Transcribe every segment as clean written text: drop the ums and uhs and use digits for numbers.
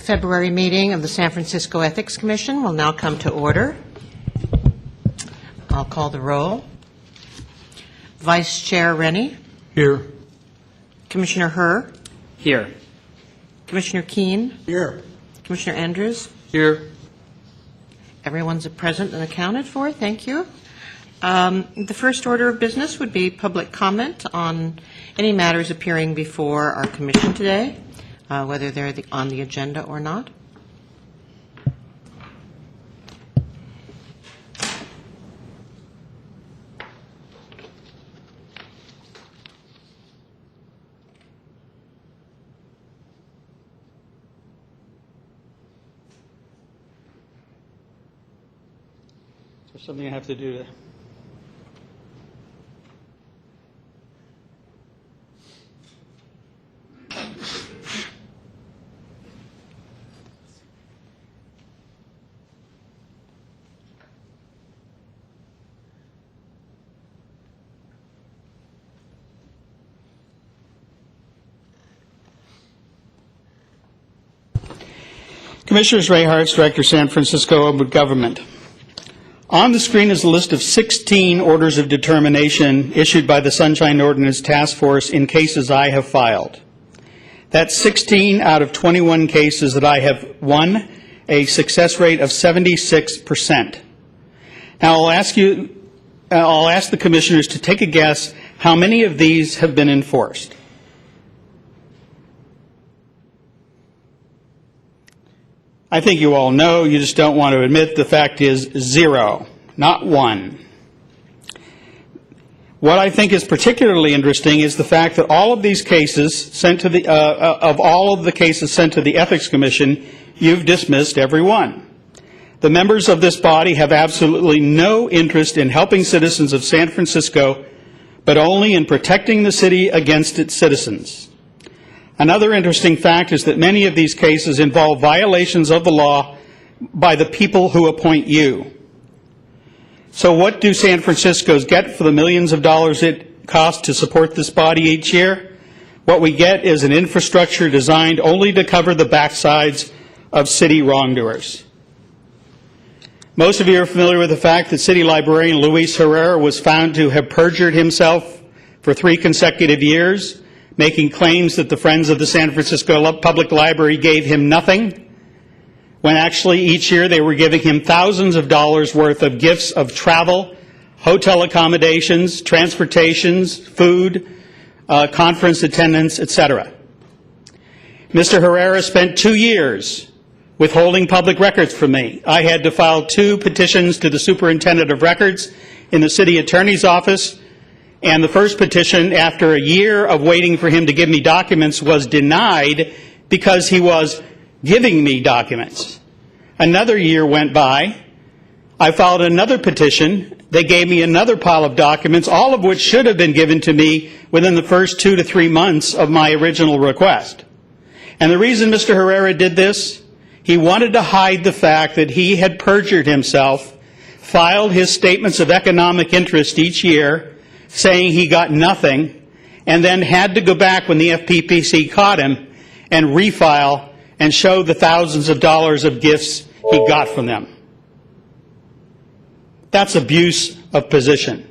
February meeting of the San Francisco Ethics Commission will now come to order. I'll call the roll. Vice Chair Rennie. Here. Commissioner Herr. Here. Commissioner Keene. Here. Commissioner Andrews. Here. Everyone's present and accounted for. Thank you. The first order of business would be public comment on any matters appearing before our commission today, whether they're on the agenda or not. Is there something I have to do to... Commissioners, Ray Hartz, Director, San Francisco Open Government. On the screen is a list of 16 orders of determination issued by the Sunshine Ordinance Task Force in cases I have filed. That's 16 out of 21 cases that I have won, a success rate of 76%. Now I'll ask the commissioners to take a guess how many of these have been enforced. I think you all know, you just don't want to admit the fact is 0, not 1. What I think is particularly interesting is the fact that all of these cases sent to the, of all of the cases sent to the Ethics Commission, you've dismissed every one. The members of this body have absolutely no interest in helping citizens of San Francisco, but only in protecting the city against its citizens. Another interesting fact is that many of these cases involve violations of the law by the people who appoint you. So what do San Franciscans get for the millions of dollars it costs to support this body each year? What we get is an infrastructure designed only to cover the backsides of city wrongdoers. Most of you are familiar with the fact that City Librarian Luis Herrera was found to have perjured himself for 3 consecutive years, making claims that the Friends of the San Francisco Public Library gave him nothing, when actually each year they were giving him thousands of dollars worth of gifts of travel, hotel accommodations, transportations, food, conference attendance, etc. Mr. Herrera spent 2 years withholding public records from me. I had to file 2 petitions to the Superintendent of Records in the City Attorney's Office, and the first petition, after a year of waiting for him to give me documents, was denied because he was giving me documents. Another year went by. I filed another petition. They gave me another pile of documents, all of which should have been given to me within the first 2 to 3 months of my original request. And the reason Mr. Herrera did this, he wanted to hide the fact that he had perjured himself, filed his statements of economic interest each year, saying he got nothing, and then had to go back when the FPPC caught him and refile and show the thousands of dollars of gifts he got from them. That's abuse of position.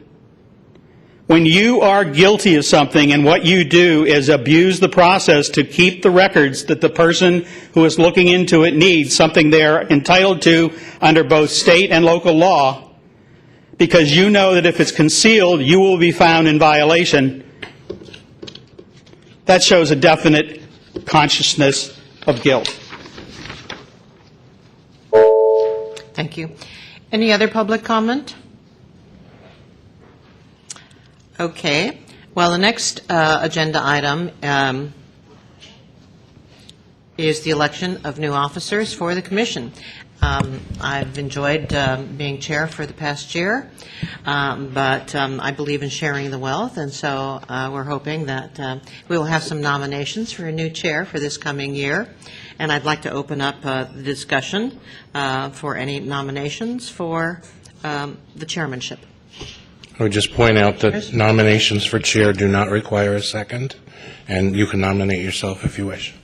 When you are guilty of something and what you do is abuse the process to keep the records that the person who is looking into it needs, something they're entitled to under both state and local law, because you know that if it's concealed, you will be found in violation, that shows a definite consciousness of guilt. Thank you. Any other public comment? Okay. Well, the next agenda item is the election of new officers for the Commission. I've enjoyed being chair for the past year, but I believe in sharing the wealth, and so we're hoping that we will have some nominations for a new chair for this coming year. And I'd like to open up the discussion for any nominations for the chairmanship. I would just point out that nominations for chair do not require a second, and you can nominate yourself if you wish.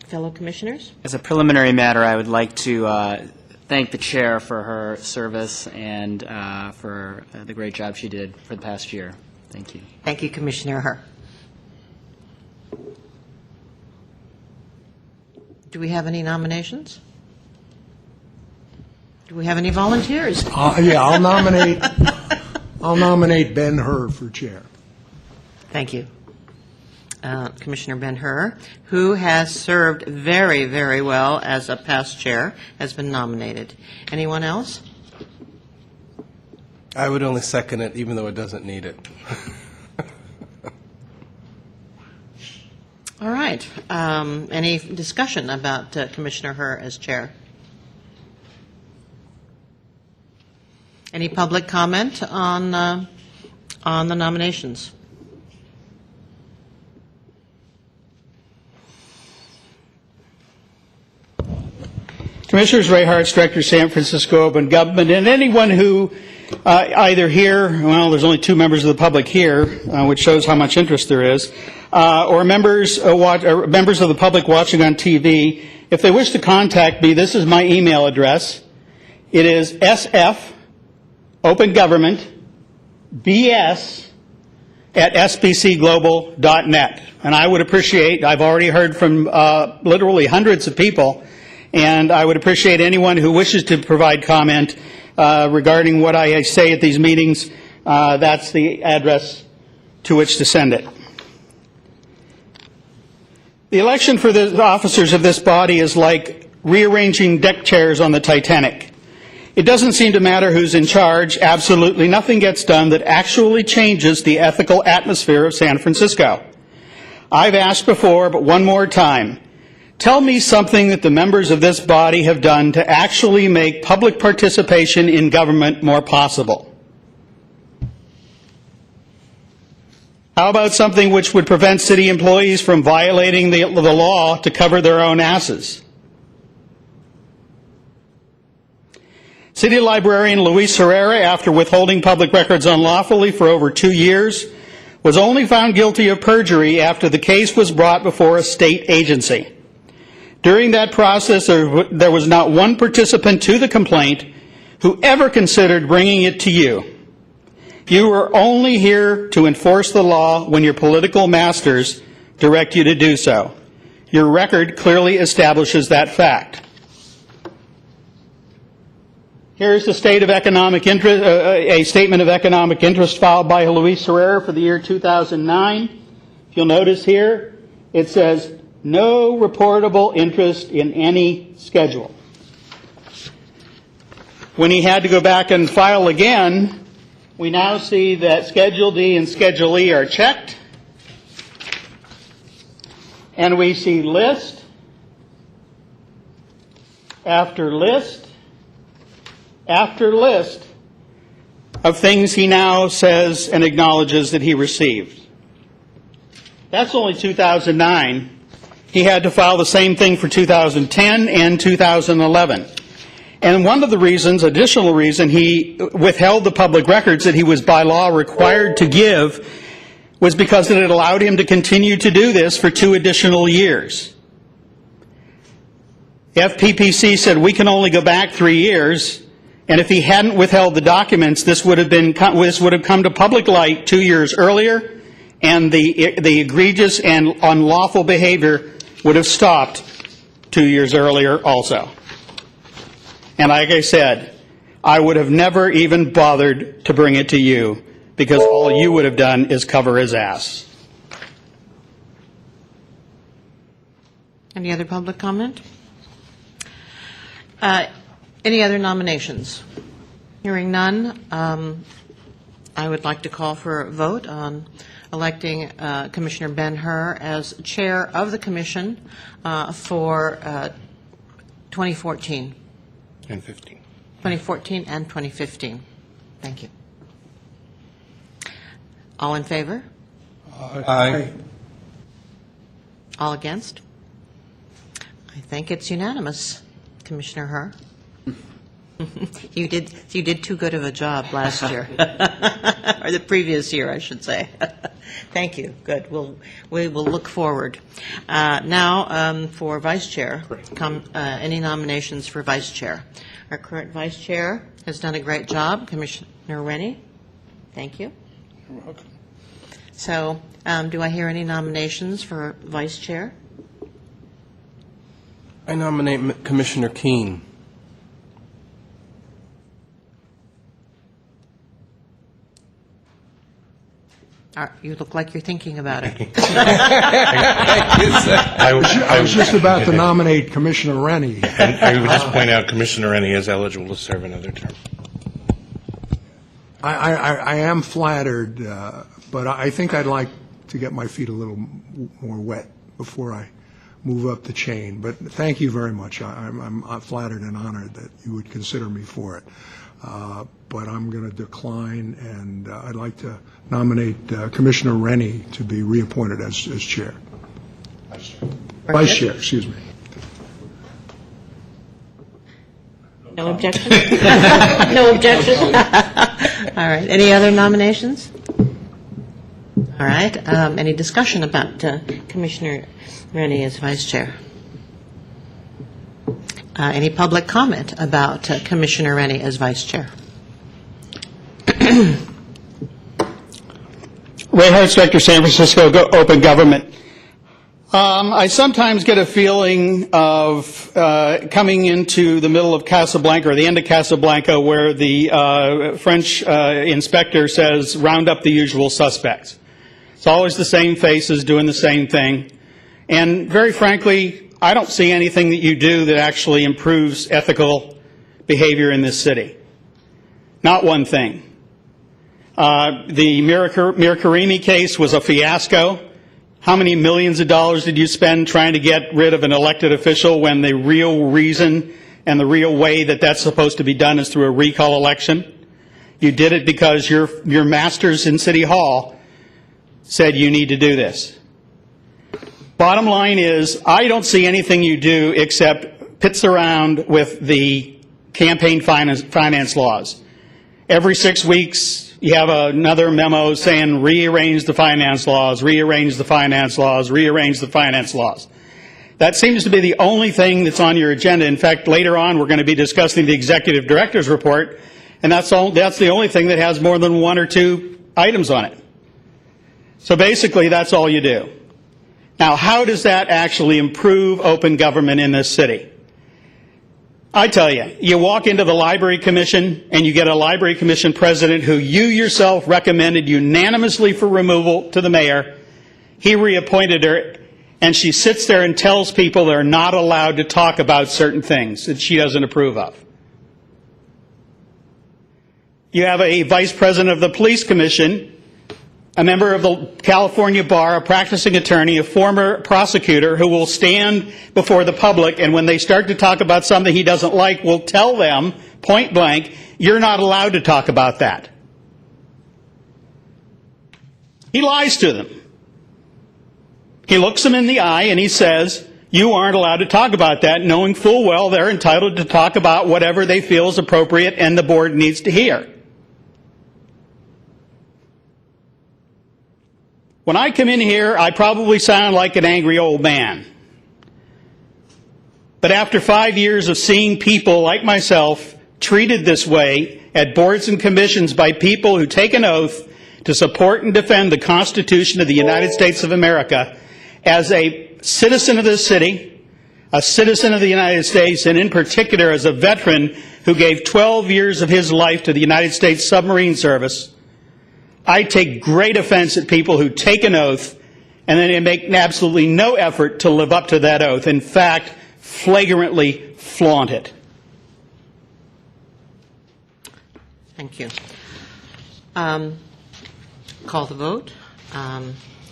Fellow commissioners? As a preliminary matter, I would like to thank the chair for her service and for the great job she did for the past year. Thank you. Thank you, Commissioner Herr. Do we have any nominations? Do we have any volunteers? Yeah, I'll nominate Ben Hur for chair. Thank you. Commissioner Ben-Hur, who has served very, very well as a past chair, has been nominated. Anyone else? I would only second it, even though it doesn't need it. All right. Any discussion about Commissioner Herr as chair? Any public comment on the nominations? Commissioners Ray Hartz, Director, San Francisco Open Government, and anyone who either here, well, there's only 2 members of the public here, which shows how much interest there is, or members of the public watching on TV, if they wish to contact me, this is my email address. It is sfopengovernmentbs@sbcglobal.net. And I would appreciate, I've already heard from literally hundreds of people, and I would appreciate anyone who wishes to provide comment regarding what I say at these meetings. That's the address to which to send it. The election for the officers of this body is like rearranging deck chairs on the Titanic. It doesn't seem to matter who's in charge. Absolutely nothing gets done that actually changes the ethical atmosphere of San Francisco. I've asked before, but one more time. Tell me something that the members of this body have done to actually make public participation in government more possible. How about something which would prevent city employees from violating the law to cover their own asses? City Librarian Luis Herrera, after withholding public records unlawfully for over 2 years, was only found guilty of perjury after the case was brought before a state agency. During that process, there was not one participant to the complaint who ever considered bringing it to you. You are only here to enforce the law when your political masters direct you to do so. Your record clearly establishes that fact. Here's the state of economic interest, a statement of economic interest filed by Luis Herrera for the year 2009. If you'll notice here, it says, no reportable interest in any schedule. When he had to go back and file again, we now see that Schedule D and Schedule E are checked. And we see list after list after list of things he now says and acknowledges that he received. That's only 2009. He had to file the same thing for 2010 and 2011. And one of the reasons, additional reason, he withheld the public records that he was by law required to give was because it allowed him to continue to do this for 2 additional years. FPPC said we can only go back 3 years, and if he hadn't withheld the documents, this would have come to public light 2 years earlier, and the egregious and unlawful behavior would have stopped 2 years earlier also. And like I said, I would have never even bothered to bring it to you because all you would have done is cover his ass. Any other public comment? Any other nominations? Hearing none, I would like to call for a vote on electing Commissioner Ben-Hur as chair of the commission for 2014. And 15. 2014 and 2015. Thank you. All in favor? Aye. All against? I think it's unanimous, Commissioner Herr. You did too good of a job last year, or the previous year, I should say. Thank you. Good. We will look forward. Now, for vice chair, any nominations for vice chair? Our current vice chair has done a great job, Commissioner Rennie. Thank you. You're welcome. So, do I hear any nominations for vice chair? I nominate Commissioner Keene. You look like you're thinking about it. I I was just about to nominate Commissioner Rennie. I would just point out Commissioner Rennie is eligible to serve another term. I am flattered, but I think I'd like to get my feet a little more wet before I move up the chain. But thank you very much. I'm flattered and honored that you would consider me for it. But I'm going to decline, and I'd like to nominate Commissioner Rennie to be reappointed as chair. Vice chair, excuse me. No objection? No objection? All right. Any other nominations? All right. Any discussion about Commissioner Rennie as vice chair? Any public comment about Commissioner Rennie as vice chair? Ray Hart, Inspector, San Francisco Open Government. I sometimes get a feeling of coming into the middle of Casablanca, or the end of Casablanca, where the French inspector says, round up the usual suspects. It's always the same faces doing the same thing. And very frankly, I don't see anything that you do that actually improves ethical behavior in this city. Not one thing. The Mir Karimi case was a fiasco. How many millions of dollars did you spend trying to get rid of an elected official when the real reason and the real way that that's supposed to be done is through a recall election? You did it because your masters in City Hall said you need to do this. Bottom line is, I don't see anything you do except pitch around with the campaign finance laws. Every 6 weeks, you have another memo saying rearrange the finance laws, rearrange the finance laws, rearrange the finance laws. That seems to be the only thing that's on your agenda. In fact, later on, we're going to be discussing the executive director's report, and that's the only thing that has more than 1 or 2 items on it. So basically, that's all you do. Now, how does that actually improve open government in this city? I tell you, you walk into the Library Commission and you get a Library Commission president who you yourself recommended unanimously for removal to the mayor. He reappointed her, and she sits there and tells people they're not allowed to talk about certain things that she doesn't approve of. You have a vice president of the Police Commission, a member of the California Bar, a practicing attorney, a former prosecutor who will stand before the public, and when they start to talk about something he doesn't like, will tell them, point blank, you're not allowed to talk about that. He lies to them. He looks them in the eye and he says, you aren't allowed to talk about that, knowing full well they're entitled to talk about whatever they feel is appropriate and the board needs to hear. When I come in here, I probably sound like an angry old man. But after 5 years of seeing people like myself treated this way at boards and commissions by people who take an oath to support and defend the Constitution of the United States of America, as a citizen of this city, a citizen of the United States, and in particular as a veteran who gave 12 years of his life to the United States Submarine Service, I take great offense at people who take an oath and then they make absolutely no effort to live up to that oath. In fact, flagrantly flaunt it. Thank you. Call the vote.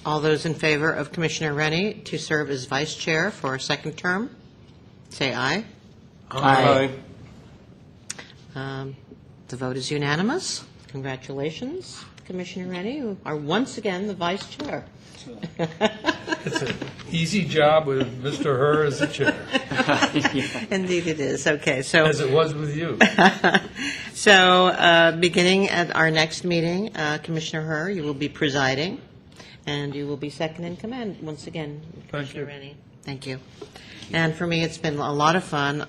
All those in favor of Commissioner Rennie to serve as vice chair for a second term, say aye. Aye. The vote is unanimous. Congratulations, Commissioner Rennie, you are once again the vice chair. It's an easy job with Mr. Herr as the chair, Indeed it is. Okay, so. as it was with you. So, beginning at our next meeting, Commissioner Herr, you will be presiding. and you will be second in command once again, Commissioner you. Rennie. Thank you. And for me, it's been a lot of fun.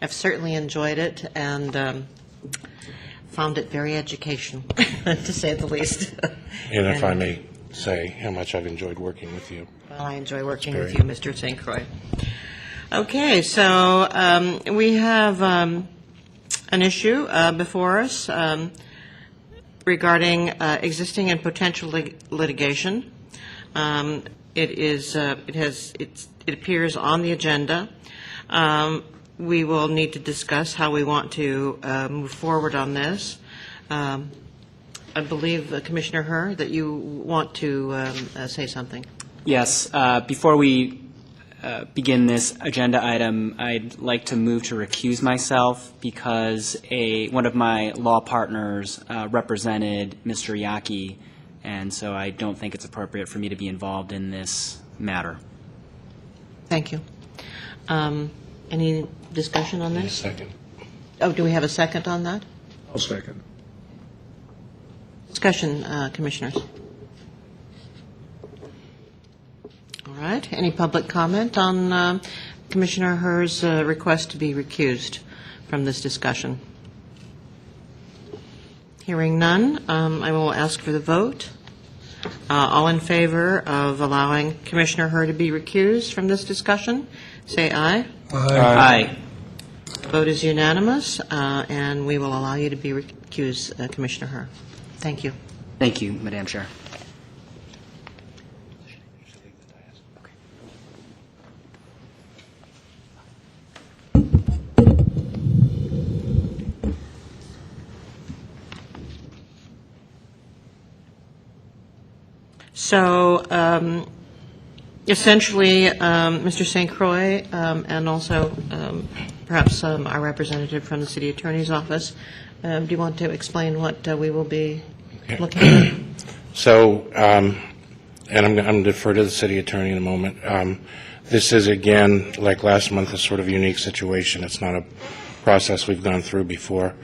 I've certainly enjoyed it and found it very educational, to say the least. And if I may say how much I've enjoyed working with you. Well, I enjoy working That's with you, Mr. St. Croix. Okay, so we have an issue before us regarding existing and potential litigation. It appears on the agenda. We will need to discuss how we want to move forward on this. I believe, Commissioner Herr, that you want to say something. Yes, before we begin this agenda item, I'd like to move to recuse myself because one of my law partners represented Mr. Yaki, and so I don't think it's appropriate for me to be involved in this matter. Thank you. Any discussion on this? Second. Oh, do we have a second on that? I'll second. Discussion, Commissioners. All right. Any public comment on Commissioner Herr's request to be recused from this discussion? Hearing none, I will ask for the vote. All in favor of allowing Commissioner Herr to be recused from this discussion, say aye. Aye. Vote is unanimous, and we will allow you to be recused, Commissioner Herr. Thank you. Thank you, Madam Chair. So essentially, Mr. St. Croix and also perhaps our representative from the City Attorney's Office, do you want to explain what we will be looking at? So, and I'm going to defer to the city attorney in a moment. This is, again, like last month, a sort of unique situation. It's not a process we've gone through before,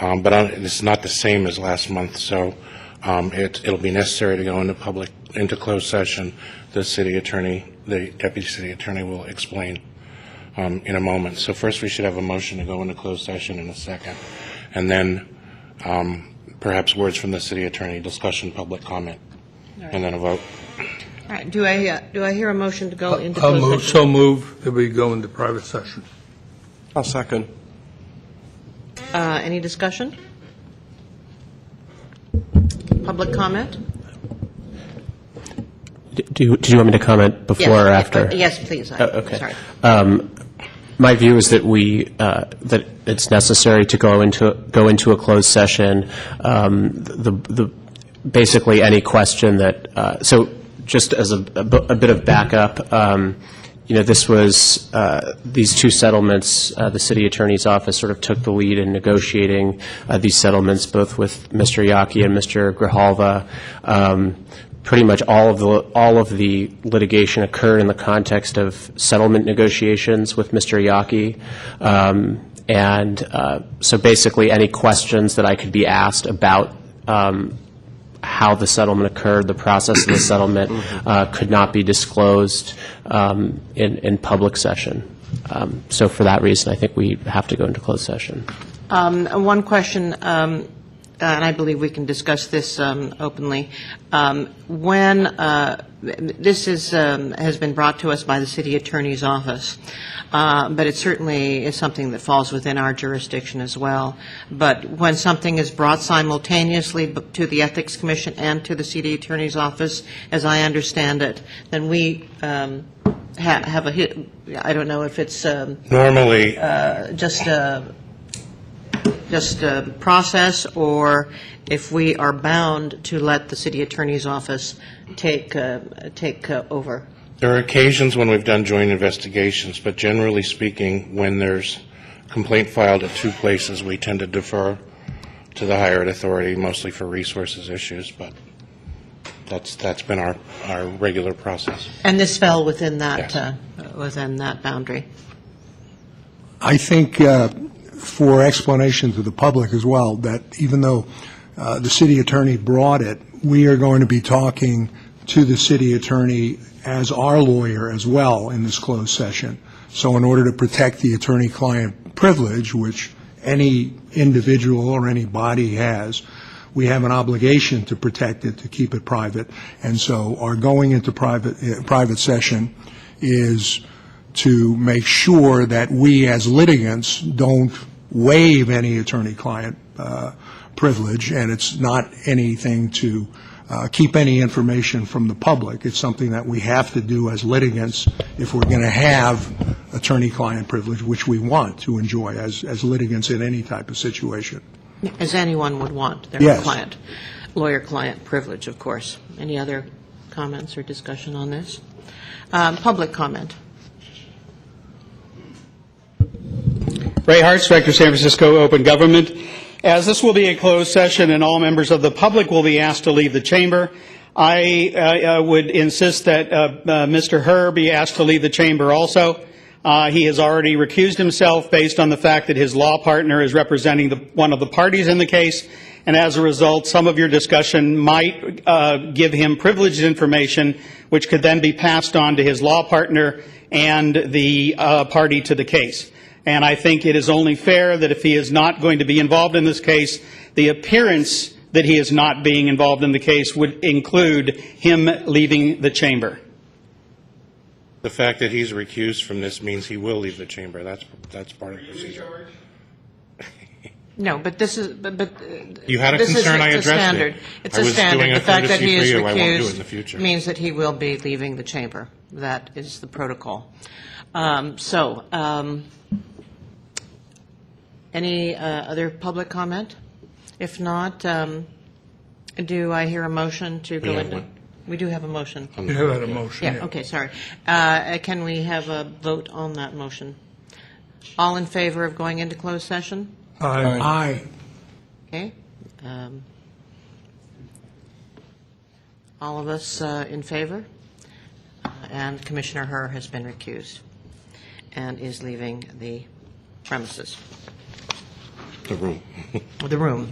but it's not the same as last month, so it'll be necessary to go into closed session. The city attorney, the deputy city attorney will explain in a moment. So first we should have a motion to go into closed session in a second, and then perhaps words from the city attorney, discussion, public comment, and then a vote. All right. Do I hear a motion to go into closed session? So move that we go into private session. I'll second. Any discussion? Public comment? Do you want me to comment before or after? Yes, please. Okay. Sorry. My view is that that it's necessary to go into a closed session. Basically any question that so just as a bit of backup, this was these two settlements. The city attorney's office sort of took the lead in negotiating these settlements, both with Mr. Yaki and Mr. Grijalva. Pretty much all of the litigation occurred in the context of settlement negotiations with Mr. Yaki, and so basically any questions that I could be asked about how the settlement occurred, the process of the settlement, could not be disclosed in public session. So for that reason, I think we have to go into closed session. One question. And I believe we can discuss this openly. When this has been brought to us by the city attorney's office, but it certainly is something that falls within our jurisdiction as well. But when something is brought simultaneously to the Ethics Commission and to the city attorney's office, as I understand it, then we have a hit. I don't know if it's Normally, just a process, or if we are bound to let the city attorney's office take over. there are occasions when we've done joint investigations, but generally speaking, when there's a complaint filed at two places, we tend to defer to the hired authority, mostly for resources issues, but that's been our regular process. And this fell within that Yes. within that boundary. I think for explanation to the public as well, that even though the city attorney brought it, we are going to be talking to the city attorney as our lawyer as well in this closed session. So in order to protect the attorney-client privilege, which any individual or any body has, we have an obligation to protect it, to keep it private. And so our going into private session is to make sure that we as litigants don't waive any attorney-client privilege, and it's not anything to keep any information from the public. It's something that we have to do as litigants if we're going to have attorney-client privilege, which we want to enjoy as litigants in any type of situation. As anyone would want, their Yes. client, lawyer-client privilege, of course. Any other comments or discussion on this? Public comment. Ray Hartz, Director, San Francisco Open Government. As this will be a closed session and all members of the public will be asked to leave the chamber, I would insist that Mr. Herr be asked to leave the chamber also. He has already recused himself based on the fact that his law partner is representing one of the parties in the case, and as a result, some of your discussion might give him privileged information, which could then be passed on to his law partner and the party to the case. And I think it is only fair that if he is not going to be involved in this case, the appearance that he is not being involved in the case would include him leaving the chamber. The fact that he's recused from this means he will leave the chamber. That's part of the procedure. No, but this is, but. You had a this is- concern, I it's a addressed it. standard. It's I a was standard. doing a The fact that courtesy he is for you. I won't do it in the recused future. means that he will be leaving the chamber. That is the protocol. Any other public comment? If not, do I hear a motion to go We have into? one. We do have a motion. You have had a motion. Yeah, okay, sorry. Can we have a vote on that motion? All in favor of going into closed session? Aye. Okay. All of us in favor? And Commissioner Herr has been recused and is leaving the premises, The room. the room.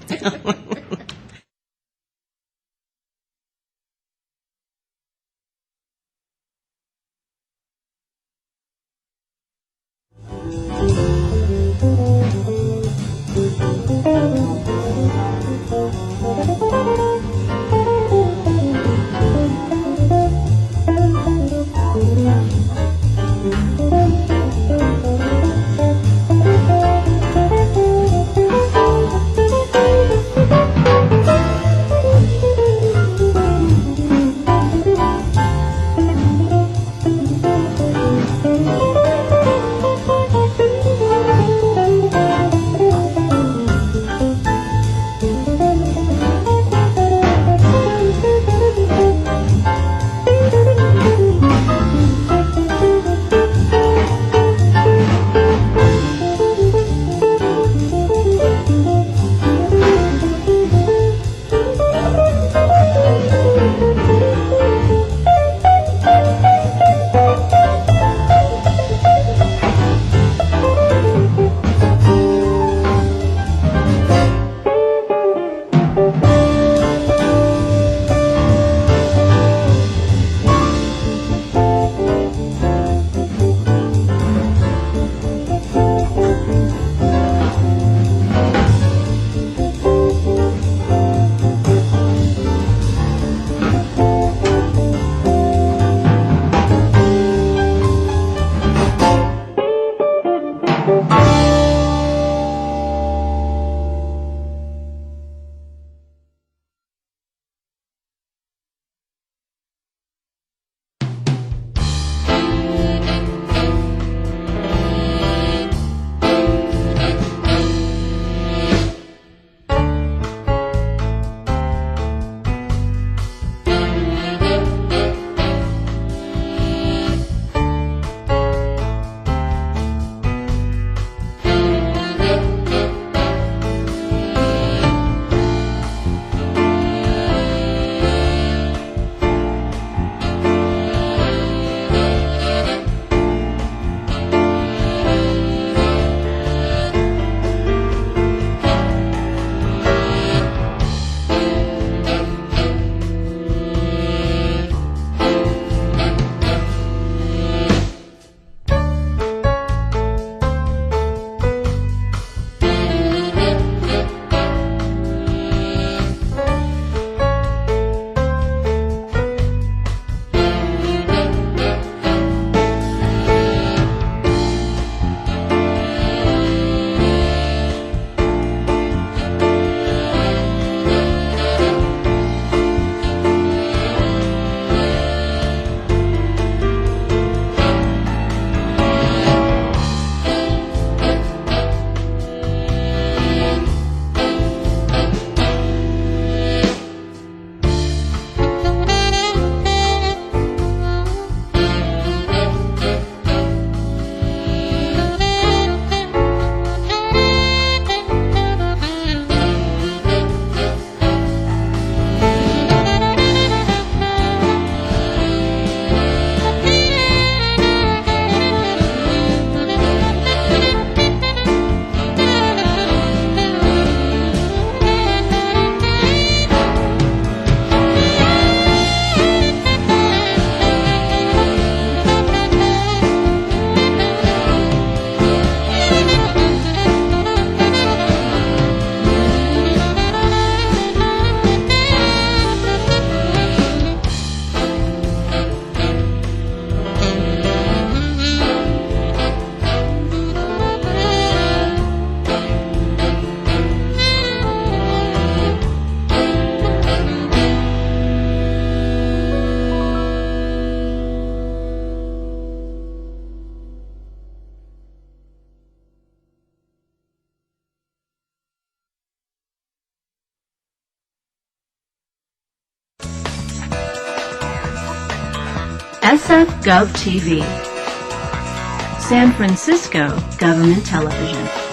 SF Gov TV, San Francisco Government Television.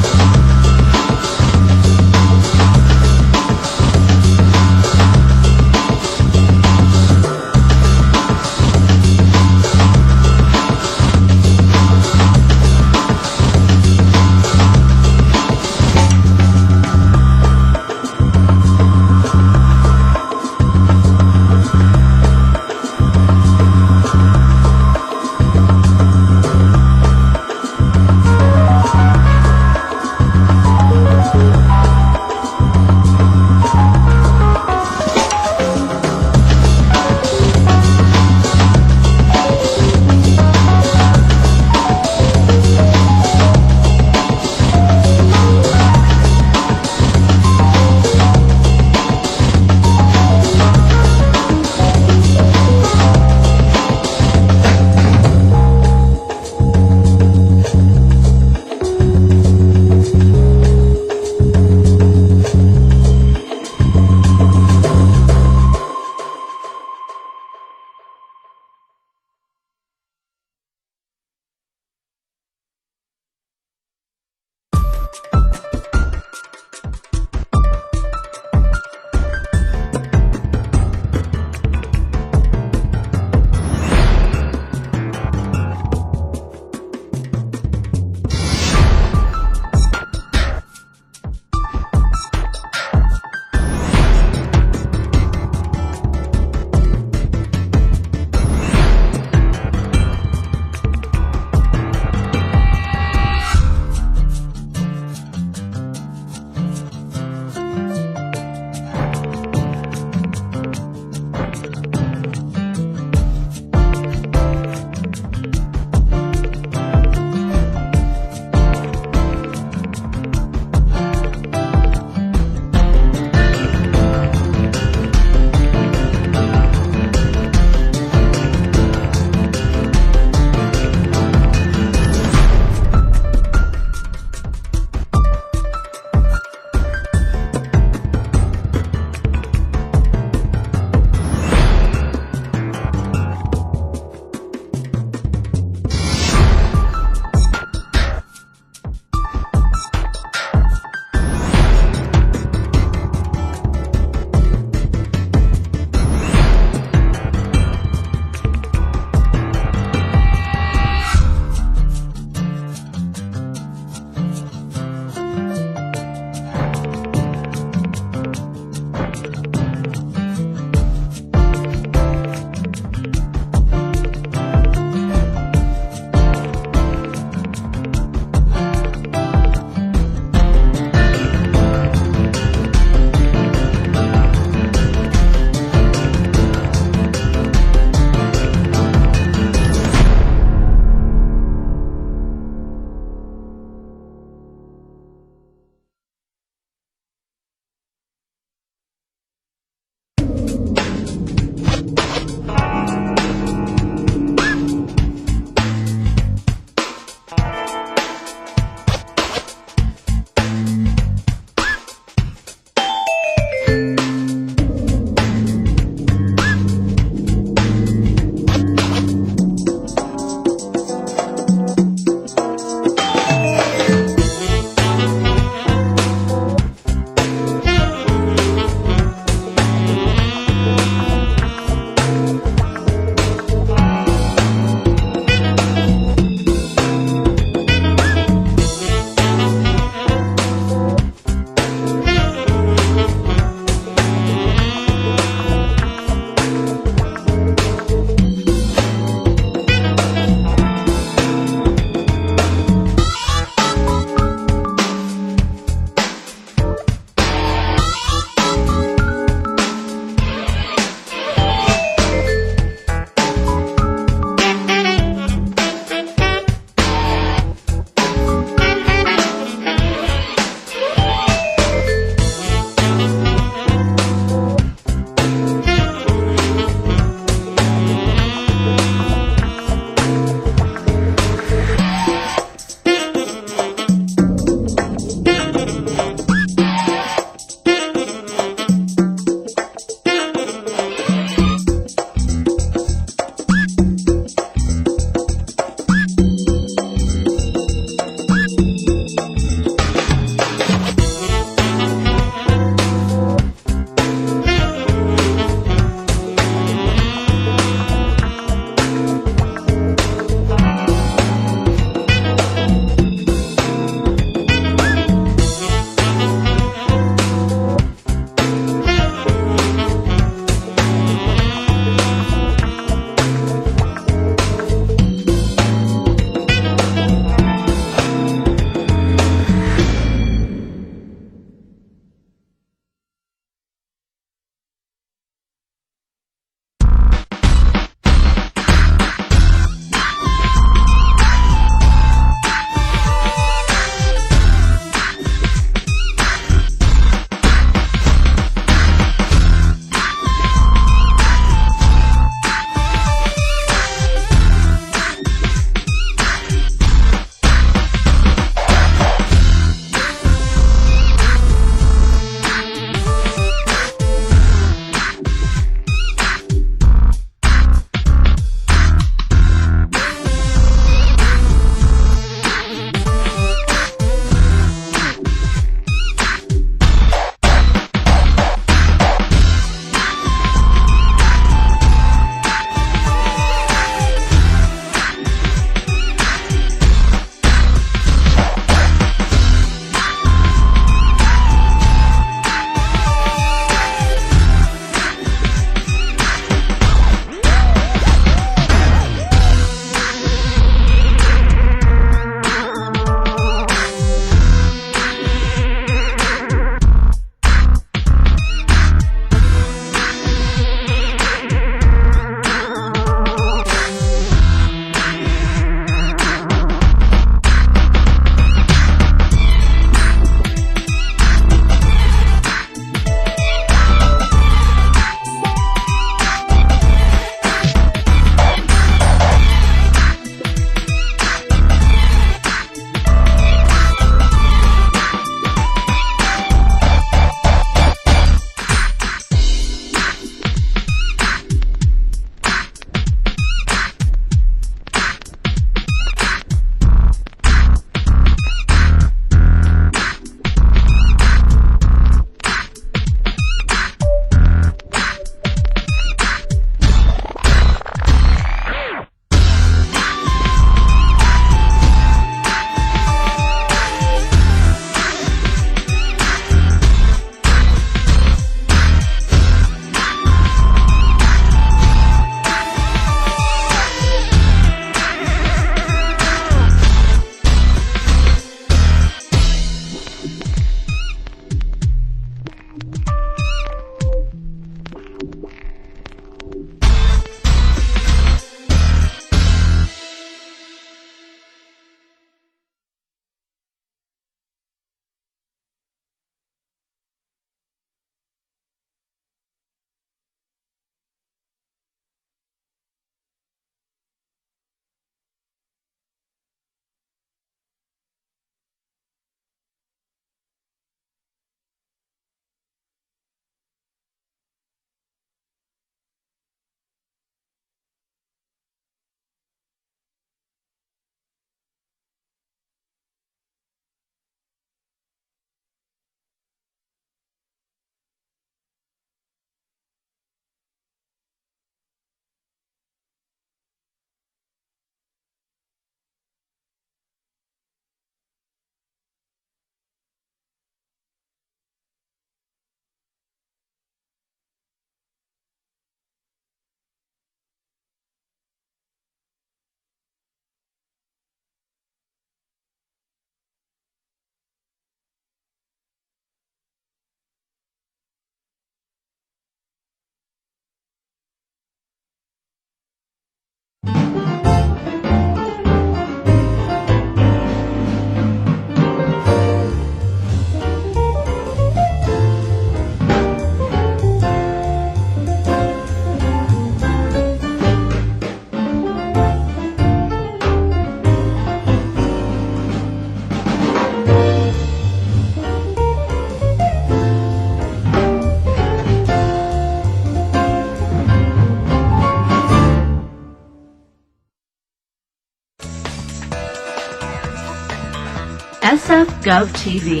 GovTV.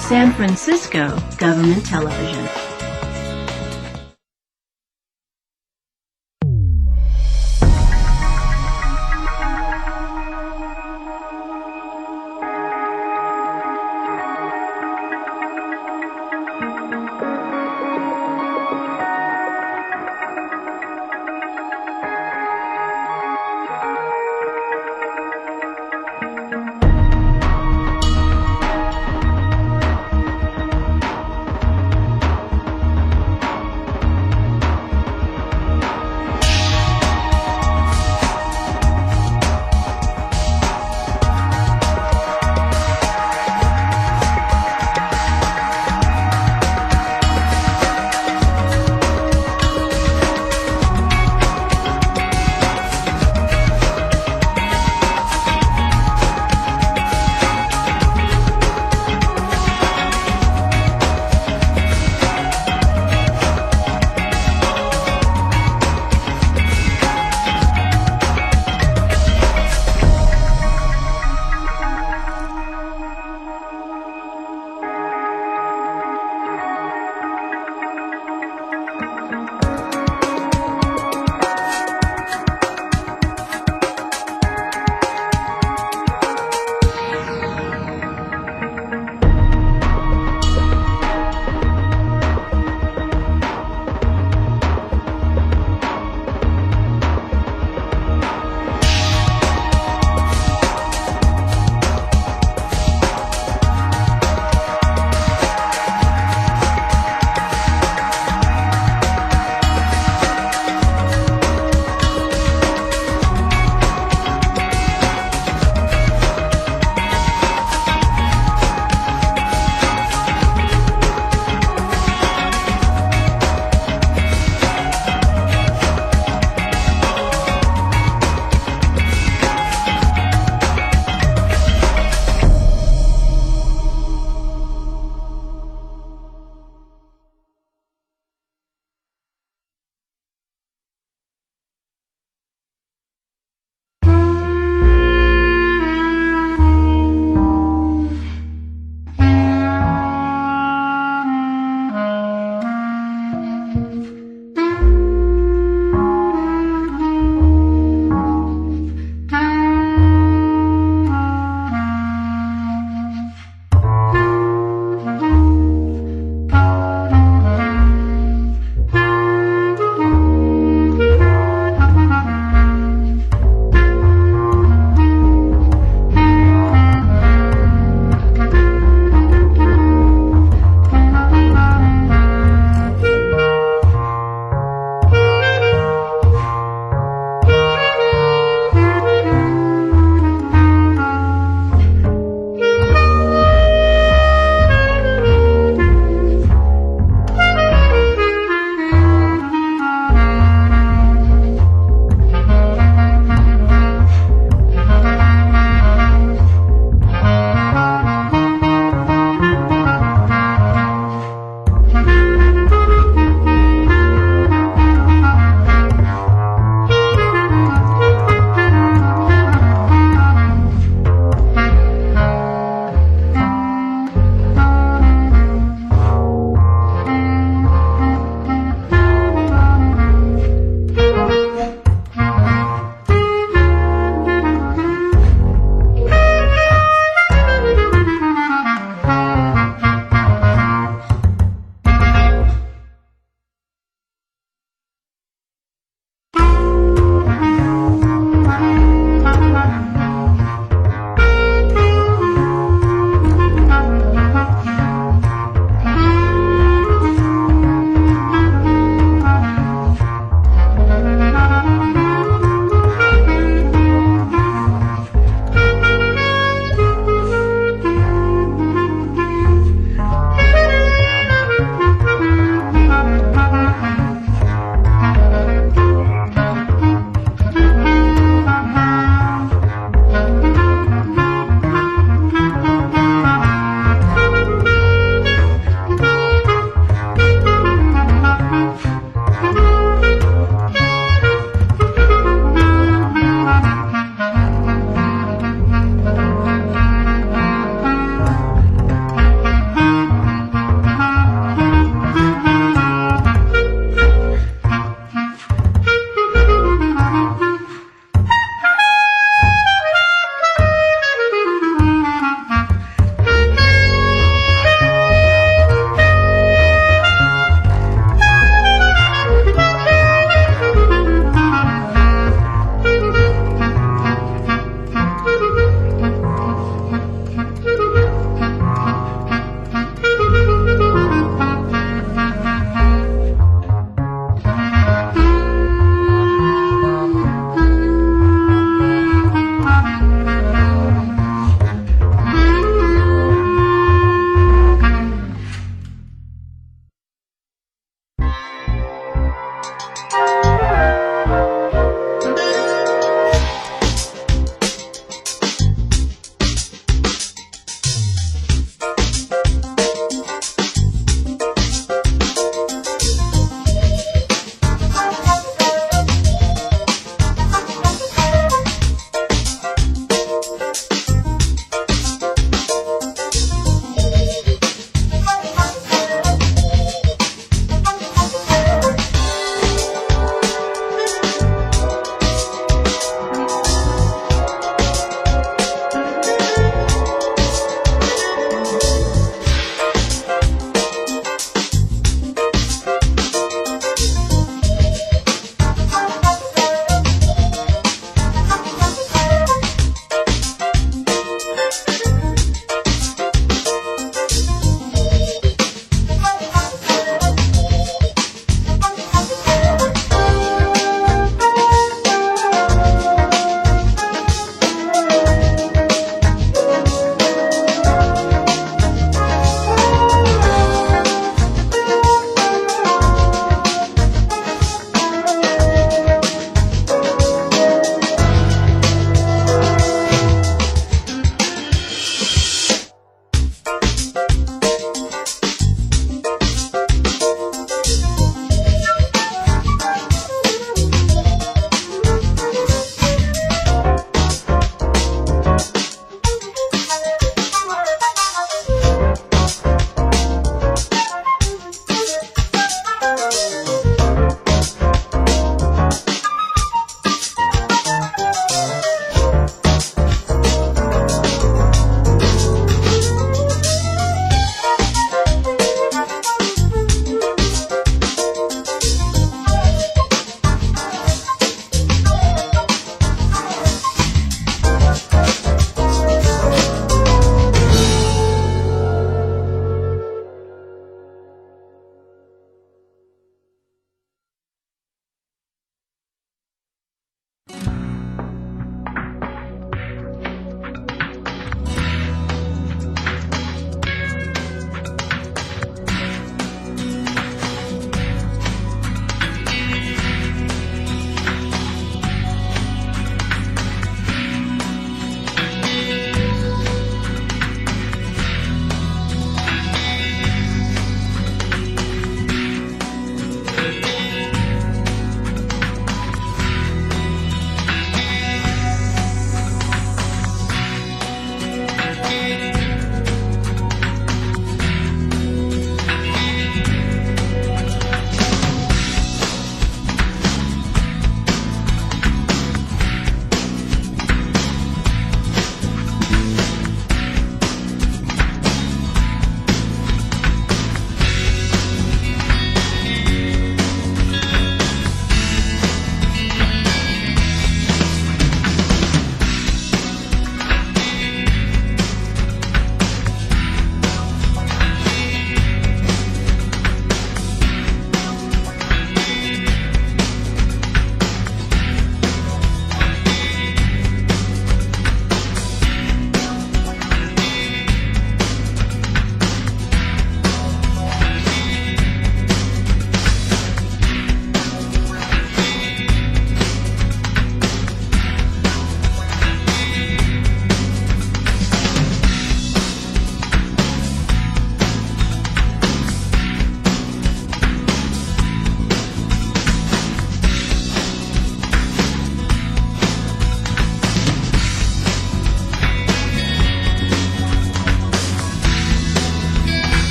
San Francisco Government Television.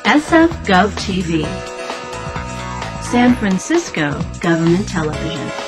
SF Gov TV, San Francisco Government Television.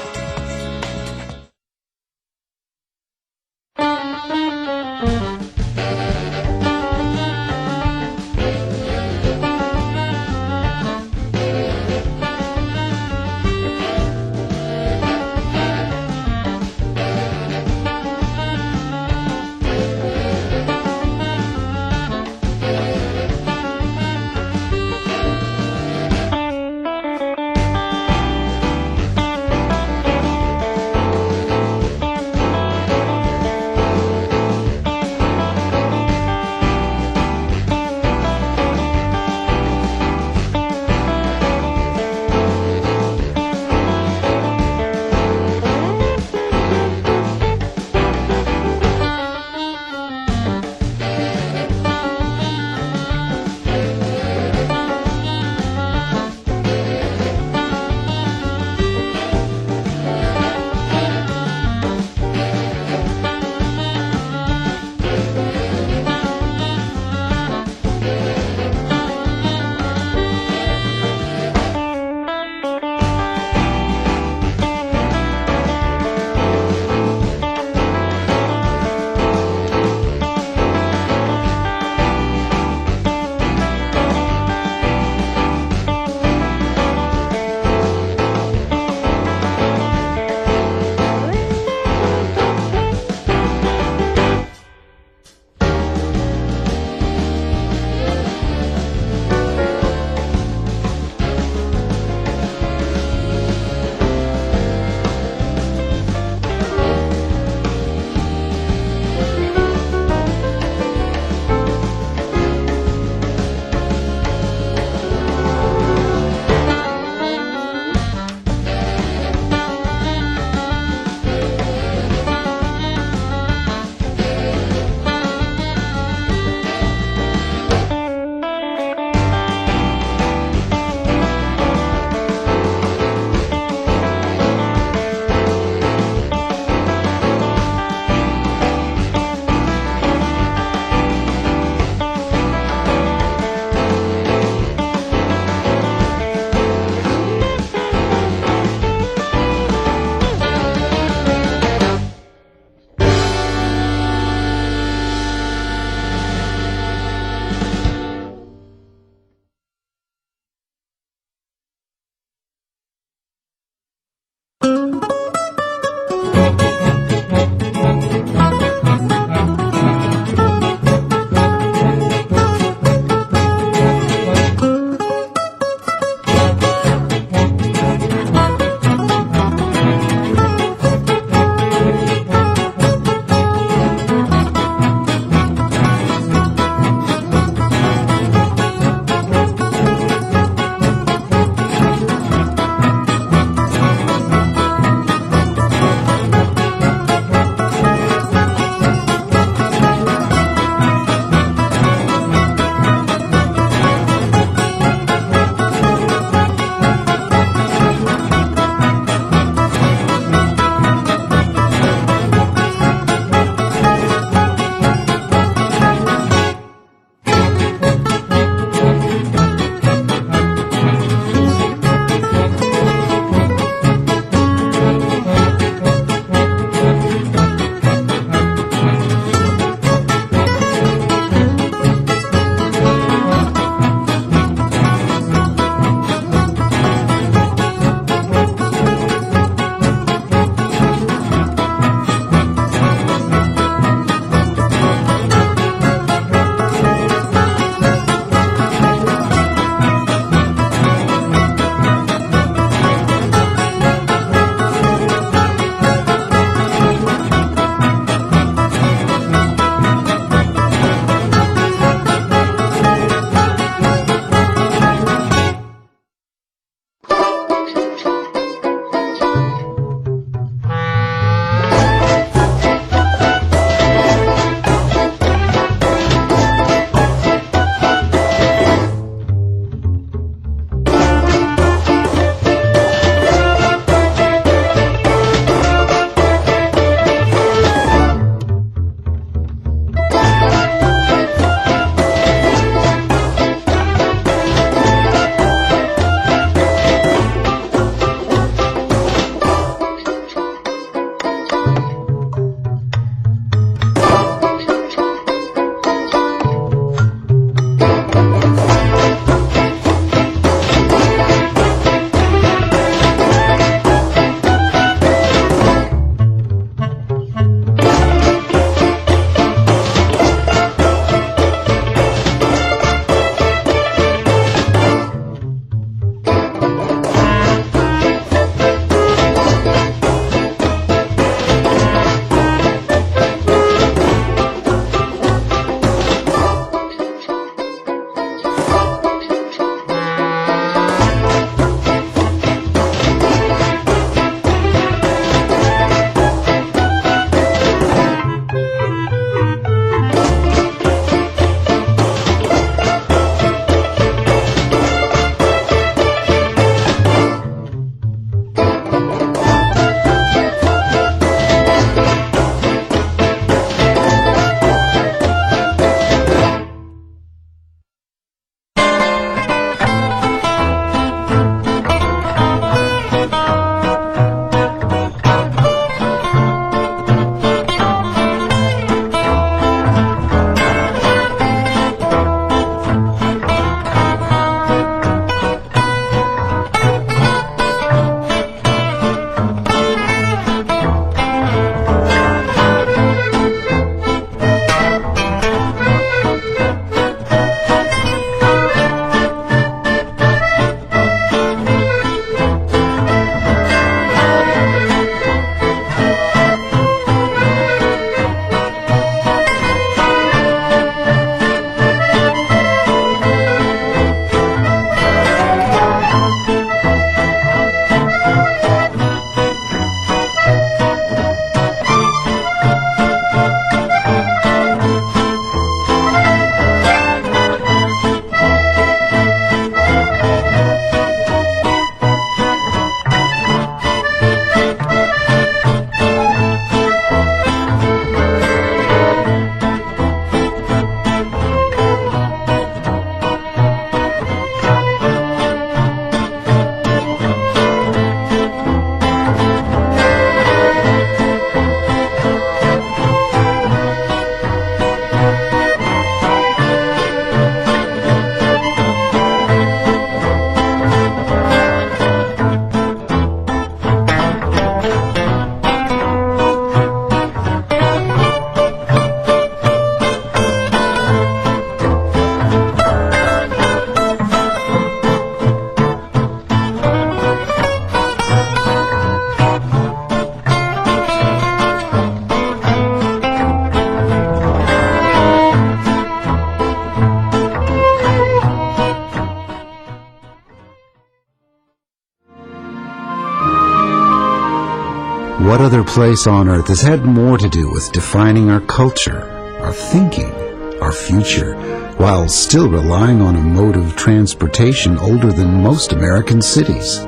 what other place on earth has had more to do with defining our culture, our thinking, our future, while still relying on a mode of transportation older than most American cities?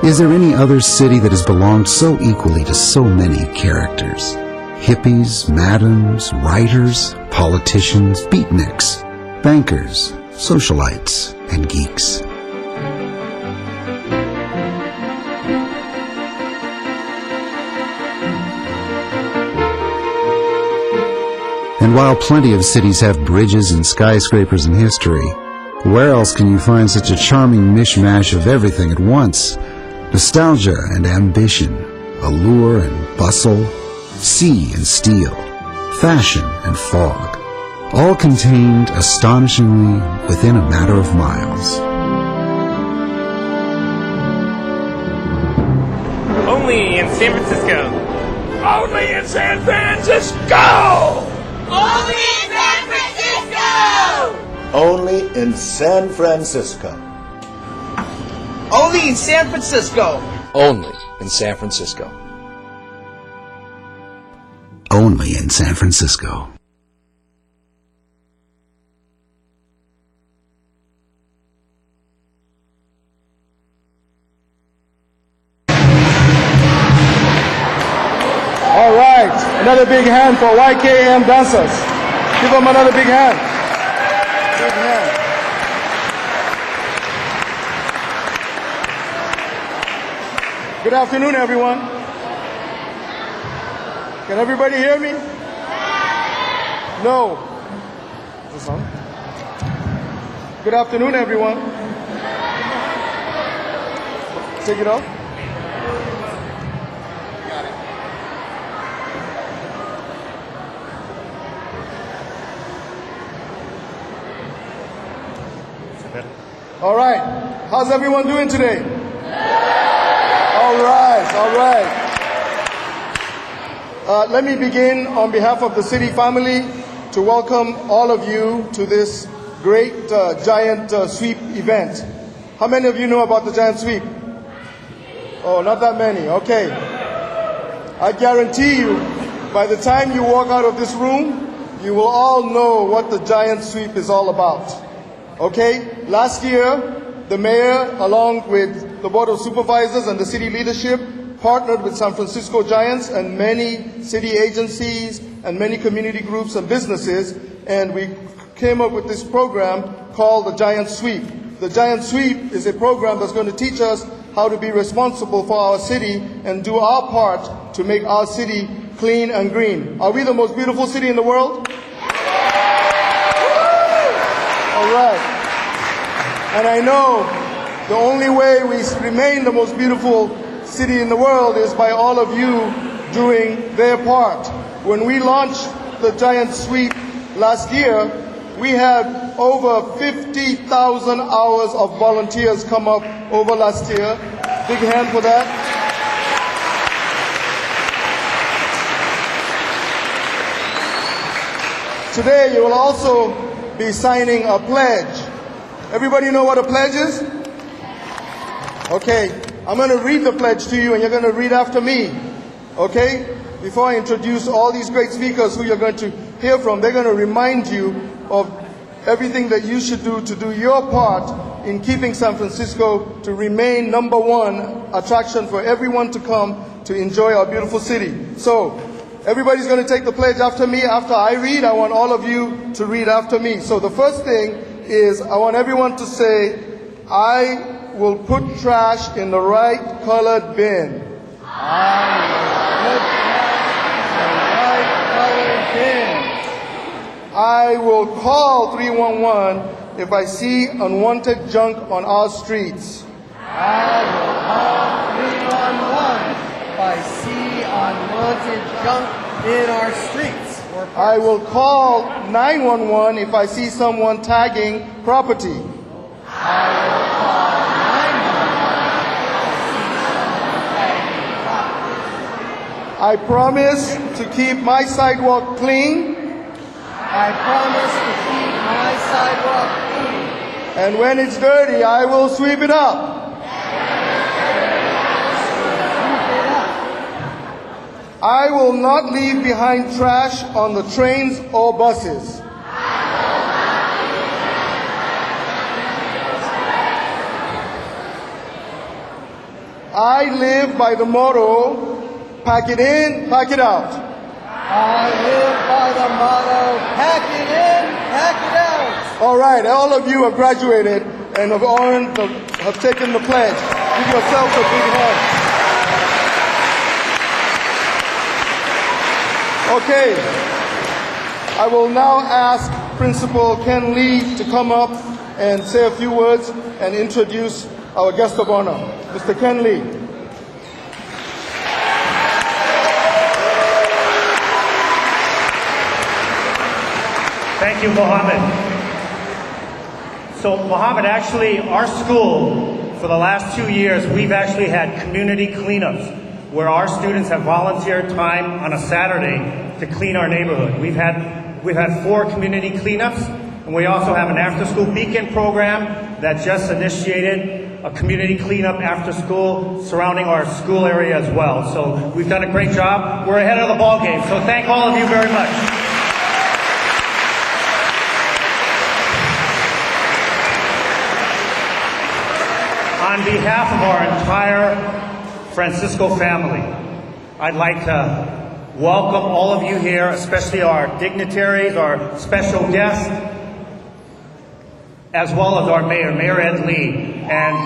Is there any other city that has belonged so equally to so many characters? Hippies, madams, writers, politicians, beatniks, bankers, socialites, and geeks. And while plenty of cities have bridges and skyscrapers in history, where else can you find such a charming mishmash of everything at once? Nostalgia and ambition, allure and bustle, sea and steel, fashion and fog, all contained astonishingly within a matter of miles. Only in San Francisco. Only in San Francisco! Only in San Francisco! Only in San Francisco. Only in San Francisco! Only in San Francisco. Only in San Francisco. All right, another big hand for YKM dancers. Give them another big hand. Big hand. Good afternoon, everyone. Can everybody hear me? No. Is this on? Good afternoon, everyone. Take it off. All right. How's everyone doing today? All right. All right. Let me begin on behalf of the city family to welcome all of you to this great giant sweep event. How many of you know about the giant sweep? Oh, not that many. Okay. I guarantee you, by the time you walk out of this room, you will all know what the giant sweep is all about. Okay? Last year, the mayor, along with the Board of Supervisors and the city leadership, partnered with San Francisco Giants and many city agencies and many community groups and businesses, and we came up with this program called the Giant Sweep. The Giant Sweep is a program that's going to teach us how to be responsible for our city and do our part to make our city clean and green. Are we the most beautiful city in the world? All right. And I know the only way we remain the most beautiful city in the world is by all of you doing their part. When we launched the Giant Sweep last year, we had over 50,000 hours of volunteers come up over last year. Big hand for that. Today you will also be signing a pledge. Everybody know what a pledge is? Okay, I'm going to read the pledge to you and you're going to read after me. Okay? Before I introduce all these great speakers who you're going to hear from, they're going to remind you of everything that you should do to do your part in keeping San Francisco to remain #1 attraction for everyone to come to enjoy our beautiful city. So, everybody's going to take the pledge after me. After I read, I want all of you to read after me. So the first thing is I want everyone to say, I will put trash in the right colored bin. I will put trash in the right colored bin. I will call 311 if I see unwanted junk on our streets. I will call 311 if I see unwanted junk in our streets. I will call 911 if I see someone tagging property. I will call 911 if I see someone tagging property. I promise to keep my sidewalk clean. I promise to keep my sidewalk clean. And when it's dirty, I will sweep it up. I will not leave behind trash on the trains or buses. I live by the motto, pack it in, pack it out. I live by the motto, pack it in, pack it out. All right, all of you have graduated and have taken the pledge. Give yourselves a big hand. Okay, I will now ask Principal Ken Lee to come up and say a few words and introduce our guest of honor, Mr. Ken Lee. Thank you, Mohammed. So, Mohammed, actually, our school, for the last 2 years, we've actually had community cleanups where our students have volunteered time on a Saturday to clean our neighborhood. We've had 4 community cleanups, and we also have an after-school beacon program that just initiated a community cleanup after school surrounding our school area as well. So we've done a great job. We're ahead of the ball game. So thank all of you very much. On behalf of our entire Francisco family, I'd like to welcome all of you here, especially our dignitaries, our special guests, as well as our mayor, Mayor Ed Lee. And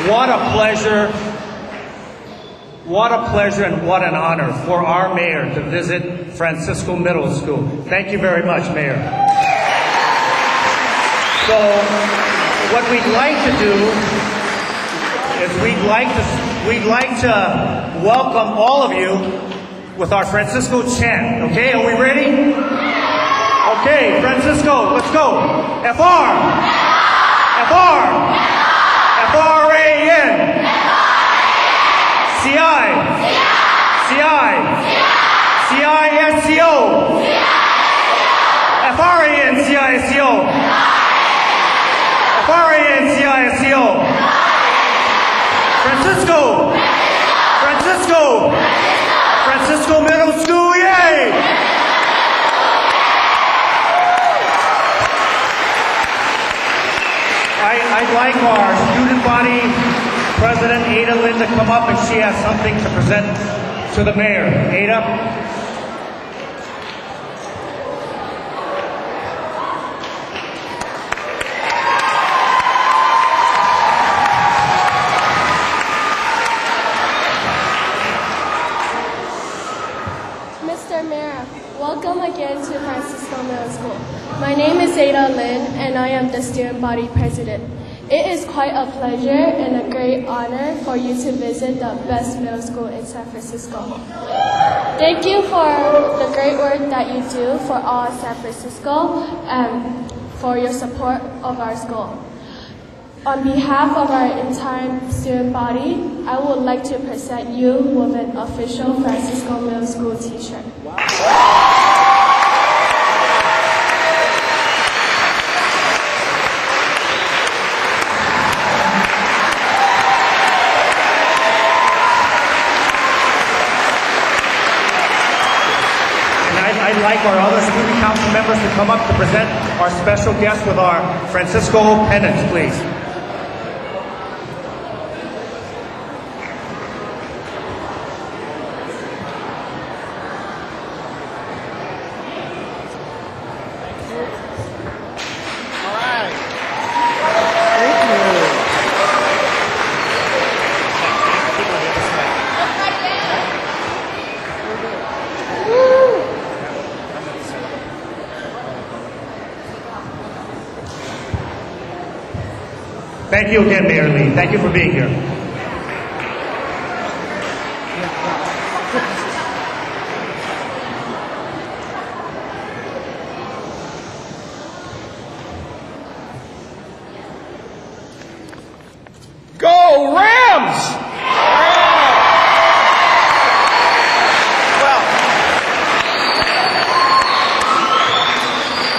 what a pleasure and what an honor for our mayor to visit Francisco Middle School. Thank you very much, Mayor. So what we'd like to do is we'd like to welcome all of you with our Francisco chant. Okay, are we ready? Okay, Francisco, let's go. FR, FR, FRAN, CI, CI, CISCO, FRAN, CISCO. FRAN-CISCO. Francisco! Francisco! Francisco Middle School, yay! I'd like our student body president, Ada Lynn, to come up, and she has something to present to the mayor. Ada? Welcome again to Francisco Middle School. My name is Ada Lynn, and I am the student body president. It is quite a pleasure and a great honor for you to visit the best middle school in San Francisco. Thank you for the great work that you do for all of San Francisco and for your support of our school. On behalf of our entire student body, I would like to present you with an official Francisco Middle School t-shirt. I'd like our other student council members to come up to present our special guest with our Francisco pennants, please. Thank you again, Mayor Lee. Thank you for being here. Go Rams! Well,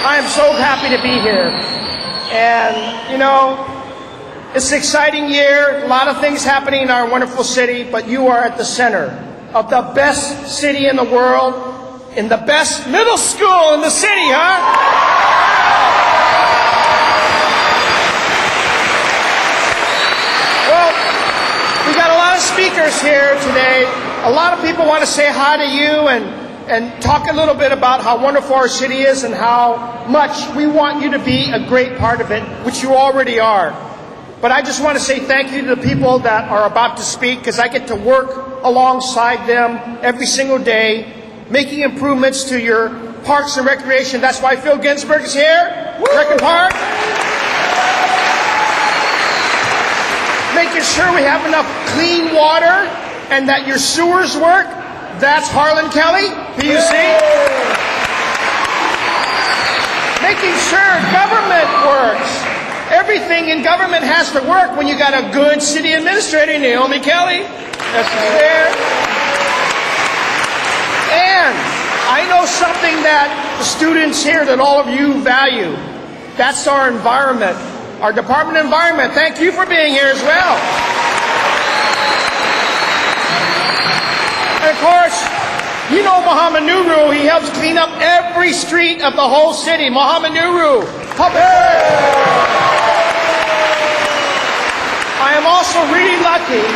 I am so happy to be here. And, you know, it's an exciting year, a lot of things happening in our wonderful city, but you are at the center of the best city in the world, in the best middle school in the city, huh? Well, we got a lot of speakers here today. A lot of people want to say hi to you and talk a little bit about how wonderful our city is and how much we want you to be a great part of it, which you already are. But I just want to say thank you to the people that are about to speak, because I get to work alongside them every single day, making improvements to your parks and recreation. That's why Phil Ginsburg is here, Rec and Park. Making sure we have enough clean water and that your sewers work. That's Harlan Kelly, PUC. Making sure government works. Everything in government has to work when you got a good city administrator, Naomi Kelly. That's there. And I know something that the students here, that all of you value. That's our environment, our Department of Environment. Thank you for being here as well. And of course, you know Mohammed Nuru. He helps clean up every street of the whole city. Mohammed Nuru. I am also really lucky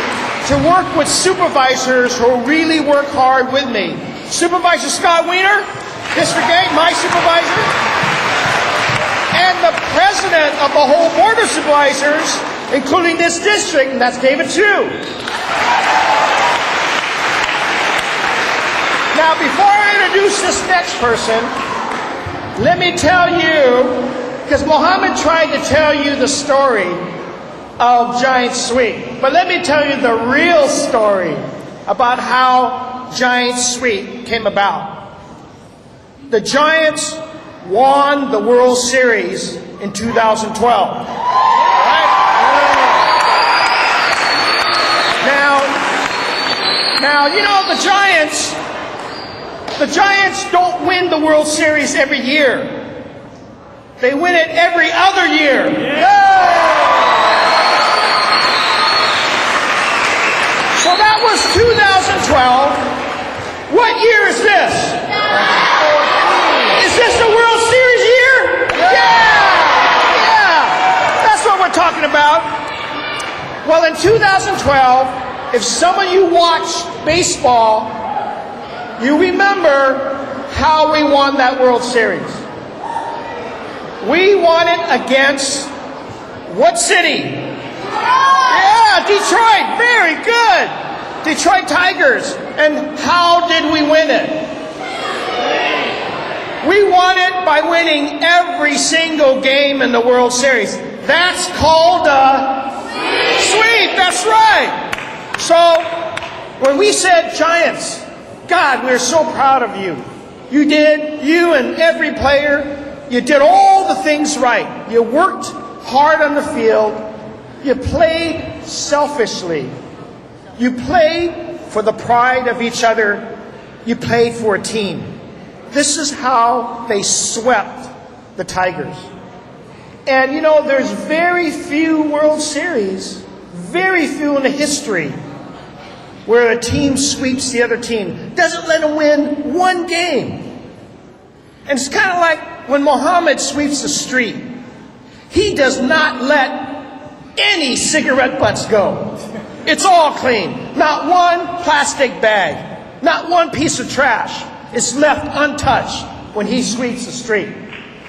to work with supervisors who really work hard with me. Supervisor Scott Wiener, District 8, my supervisor, and the president of the whole board of supervisors, including this district, and that's David Chu. Now, before I introduce this next person, let me tell you, because Mohammed tried to tell you the story of Giant Sweep. But let me tell you the real story about how Giant Sweep came about. The Giants won the World Series in 2012. Right? Now, you know, the Giants don't win the World Series every year. They win it every other year. Yeah. So that was 2012. What year is this? Is this the World Series year? Yeah! That's what we're talking about. Well, in 2012, if some of you watched baseball, you remember how we won that World Series. We won it against what city? Yeah, Detroit. Very good. Detroit Tigers. And how did we win it? We won it by winning every single game in the World Series. That's called a sweep. That's right. So when we said Giants, God, we're so proud of you. You and every player, you did all the things right. You worked hard on the field. You played selfishly. You played for the pride of each other. You played for a team. This is how they swept the Tigers. And you know, there's very few World Series, very few in the history, where a team sweeps the other team, doesn't let them win one game. And it's kind of like when Muhammad sweeps the street. He does not let any cigarette butts go. It's all clean. Not one plastic bag, not one piece of trash is left untouched when he sweeps the street.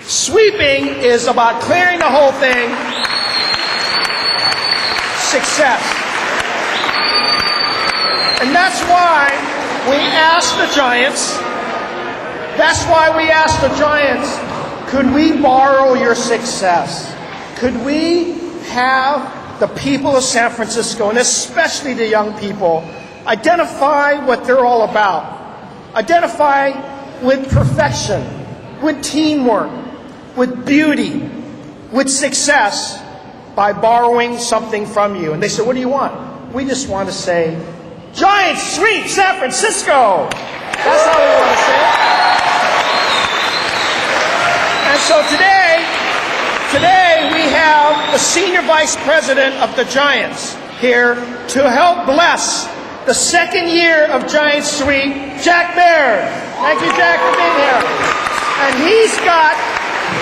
Sweeping is about clearing the whole thing. Success. And that's why we asked the Giants, could we borrow your success? Could we have the people of San Francisco, and especially the young people, identify what they're all about? Identify with perfection, with teamwork, with beauty, with success, by borrowing something from you. And they said, what do you want? We just want to say, Giants sweep San Francisco! That's how we want to say it. And so today, Today, we have the Senior Vice President of the Giants here to help bless the second year of Giant Sweep, Jack Baird. Thank you, Jack, for being here. And he's got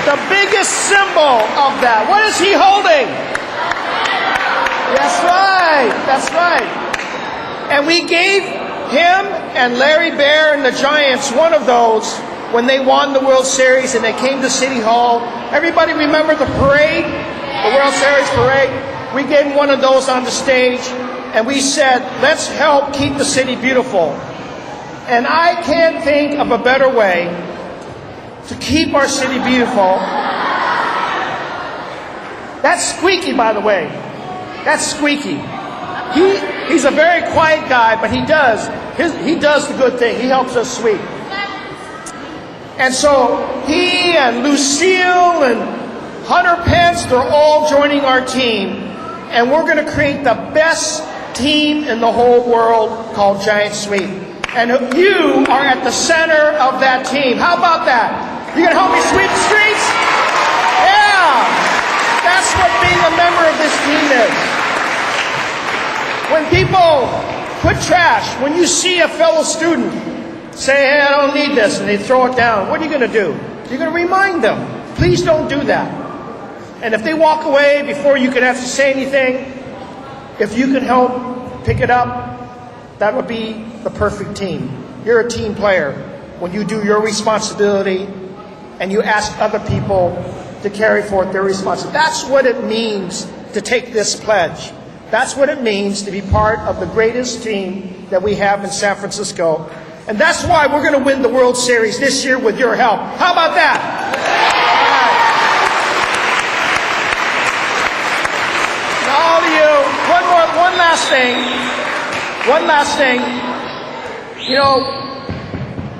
the biggest symbol of that. What is he holding? That's right. That's right. And we gave him and Larry Baer and the Giants one of those when they won the World Series and they came to City Hall. Everybody remember the parade? The World Series parade? We gave him one of those on the stage, and we said, let's help keep the city beautiful. And I can't think of a better way to keep our city beautiful. That's Squeaky, by the way. That's Squeaky. He's a very quiet guy, but he does the good thing. He helps us sweep. And so he and Lucille and Hunter Pence, they're all joining our team. And we're going to create the best team in the whole world called Giant Sweep. And you are at the center of that team. How about that? You going to help me sweep the streets? Yeah! That's what being a member of this team is. When people put trash, when you see a fellow student say, hey, I don't need this, and they throw it down, what are you going to do? You're going to remind them, please don't do that. And if they walk away before you can have to say anything, if you can help pick it up, that would be the perfect team. You're a team player when you do your responsibility and you ask other people to carry forth their responsibility. That's what it means to take this pledge. That's what it means to be part of the greatest team that we have in San Francisco. And that's why we're going to win the World Series this year with your help. How about that? All of you, one last thing. You know,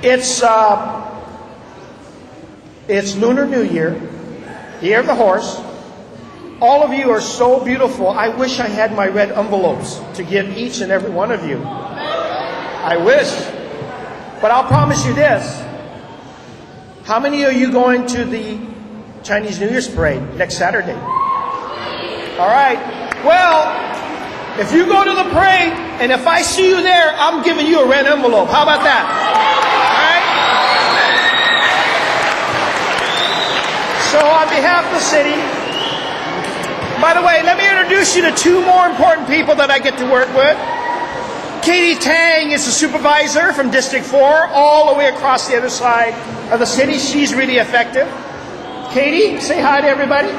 it's Lunar New Year, the year of the horse. All of you are so beautiful. I wish I had my red envelopes to give each and every one of you. I wish. But I'll promise you this. How many are you going to the Chinese New Year's parade next Saturday? All right. Well, if you go to the parade, and if I see you there, I'm giving you a red envelope. How about that? All right? So on behalf of the city, by the way, let me introduce you to two more important people that I get to work with. Katie Tang is the supervisor from District 4, all the way across the other side of the city. She's really effective. Katie, say hi to everybody.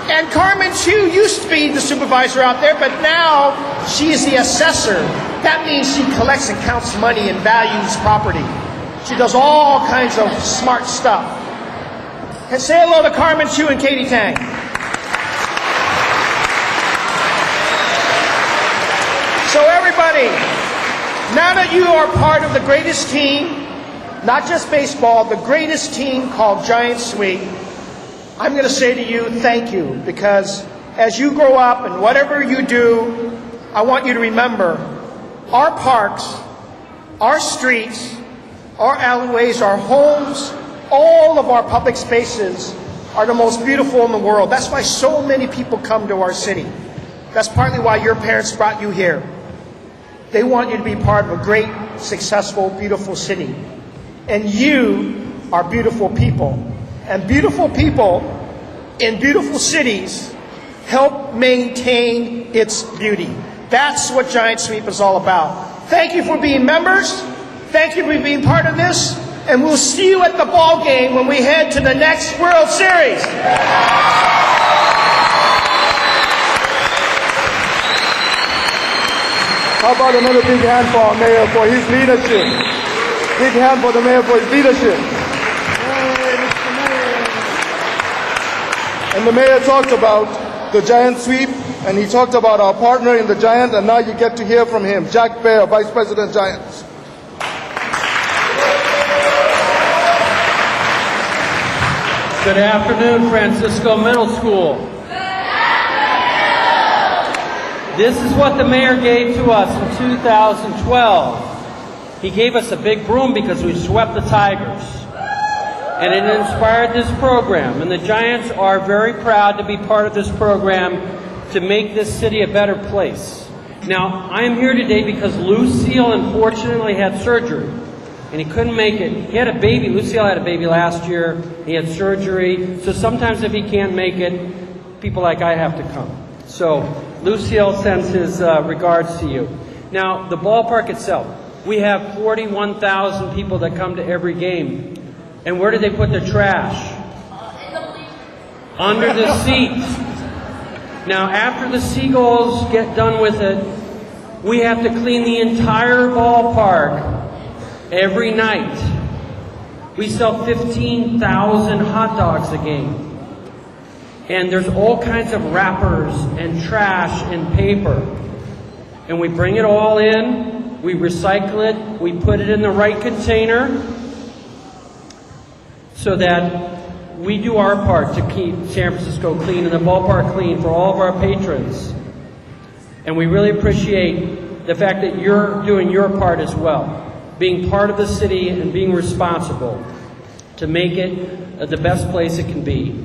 And Carmen Chu used to be the supervisor out there, but now she is the assessor. That means she collects and counts money and values property. She does all kinds of smart stuff. And say hello to Carmen Chu and Katie Tang. So everybody, now that you are part of the greatest team, not just baseball, the greatest team called Giant Sweep, I'm going to say to you, thank you, because as you grow up and whatever you do, I want you to remember our parks, our streets, our alleyways, our homes, all of our public spaces are the most beautiful in the world. That's why so many people come to our city. That's partly why your parents brought you here. They want you to be part of a great, successful, beautiful city. And you are beautiful people. And beautiful people in beautiful cities help maintain its beauty. That's what Giant Sweep is all about. Thank you for being members. Thank you for being part of this. And we'll see you at the ball game when we head to the next World Series. How about another big hand for our mayor for his leadership? Big hand for the mayor for his leadership. And the mayor talked about the Giant Sweep, and he talked about our partner in the Giant, and now you get to hear from him, Jack Baer, Vice President Giants. Good afternoon, Francisco Middle School. This is what the mayor gave to us in 2012. He gave us a big broom because we swept the Tigers. and it inspired this program. And the Giants are very proud to be part of this program to make this city a better place. Now, I am here today because Lucille unfortunately had surgery, and he couldn't make it. He had a baby. Lucille had a baby last year. He had surgery. So sometimes if he can't make it, people like I have to come. So Lucille sends his regards to you. Now, the ballpark itself, we have 41,000 people that come to every game. And where do they put their trash? Under the seats. Now, after the Seagulls get done with it, we have to clean the entire ballpark every night. We sell 15,000 hot dogs a game. And there's all kinds of wrappers and trash and paper. And we bring it all in, we recycle it, we put it in the right container so that we do our part to keep San Francisco clean and the ballpark clean for all of our patrons. And we really appreciate the fact that you're doing your part as well, being part of the city and being responsible to make it the best place it can be.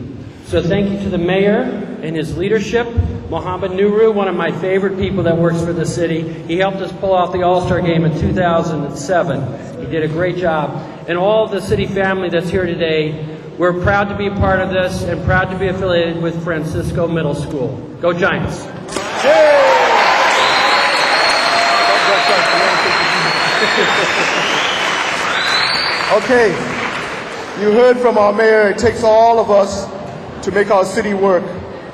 So thank you to the mayor and his leadership. Mohammed Nuru, one of my favorite people that works for the city. He helped us pull off the All-Star game in 2007. He did a great job. And all the city family that's here today, we're proud to be a part of this and proud to be affiliated with Francisco Middle School. Go Giants! Okay, you heard from our mayor, it takes all of us to make our city work.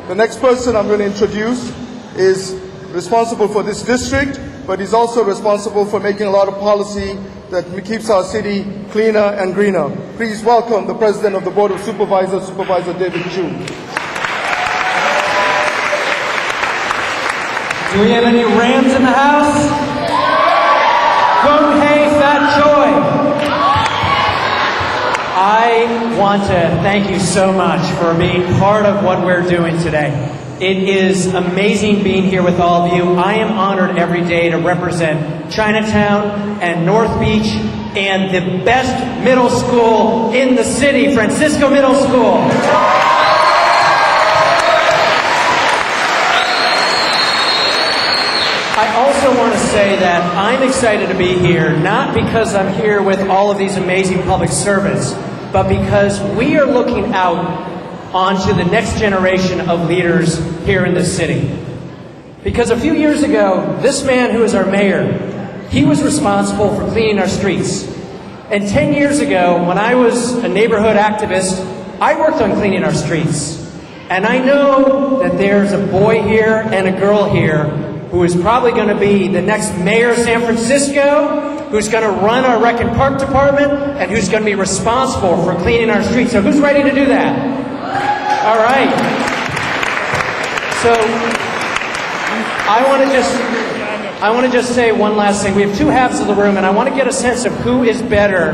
The next person I'm going to introduce is responsible for this district, but he's also responsible for making a lot of policy that keeps our city cleaner and greener. Please welcome the President of the Board of Supervisors, Supervisor David Chu. Do we have any Rams in the house? Go hey, Fat Joy! I want to thank you so much for being part of what we're doing today. It is amazing being here with all of you. I am honored every day to represent Chinatown and North Beach and the best middle school in the city, Francisco Middle School. I also want to say that I'm excited to be here, not because I'm here with all of these amazing public servants, but because we are looking out onto the next generation of leaders here in the city. Because a few years ago, this man who is our mayor, he was responsible for cleaning our streets. And 10 years ago, when I was a neighborhood activist, I worked on cleaning our streets. And I know that there's a boy here and a girl here who is probably going to be the next mayor of San Francisco, who's going to run our Rec and Park Department, and who's going to be responsible for cleaning our streets. So who's ready to do that? All right. So I want to just say one last thing. We have two halves of the room, and I want to get a sense of who is better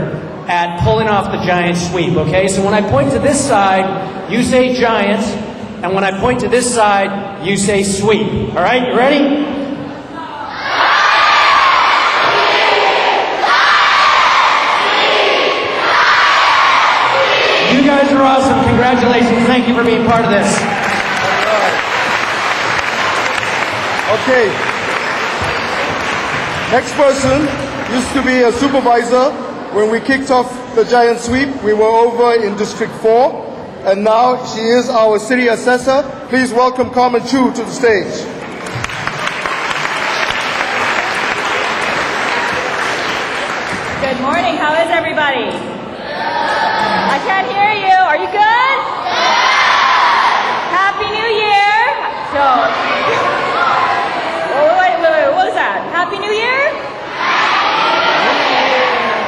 at pulling off the giant sweep, okay? So when I point to this side, you say giant, and when I point to this side, you say sweep. All right, you ready? You guys are awesome. Congratulations. Thank you for being part of this. Okay. Next person used to be a supervisor. When we kicked off the giant sweep, we were over in District 4. And now she is our city assessor. Please welcome Carmen Chu to the stage. Good morning. How is everybody? I can't hear you. Are you good? Happy New Year. So, wait. What was that? Happy New Year?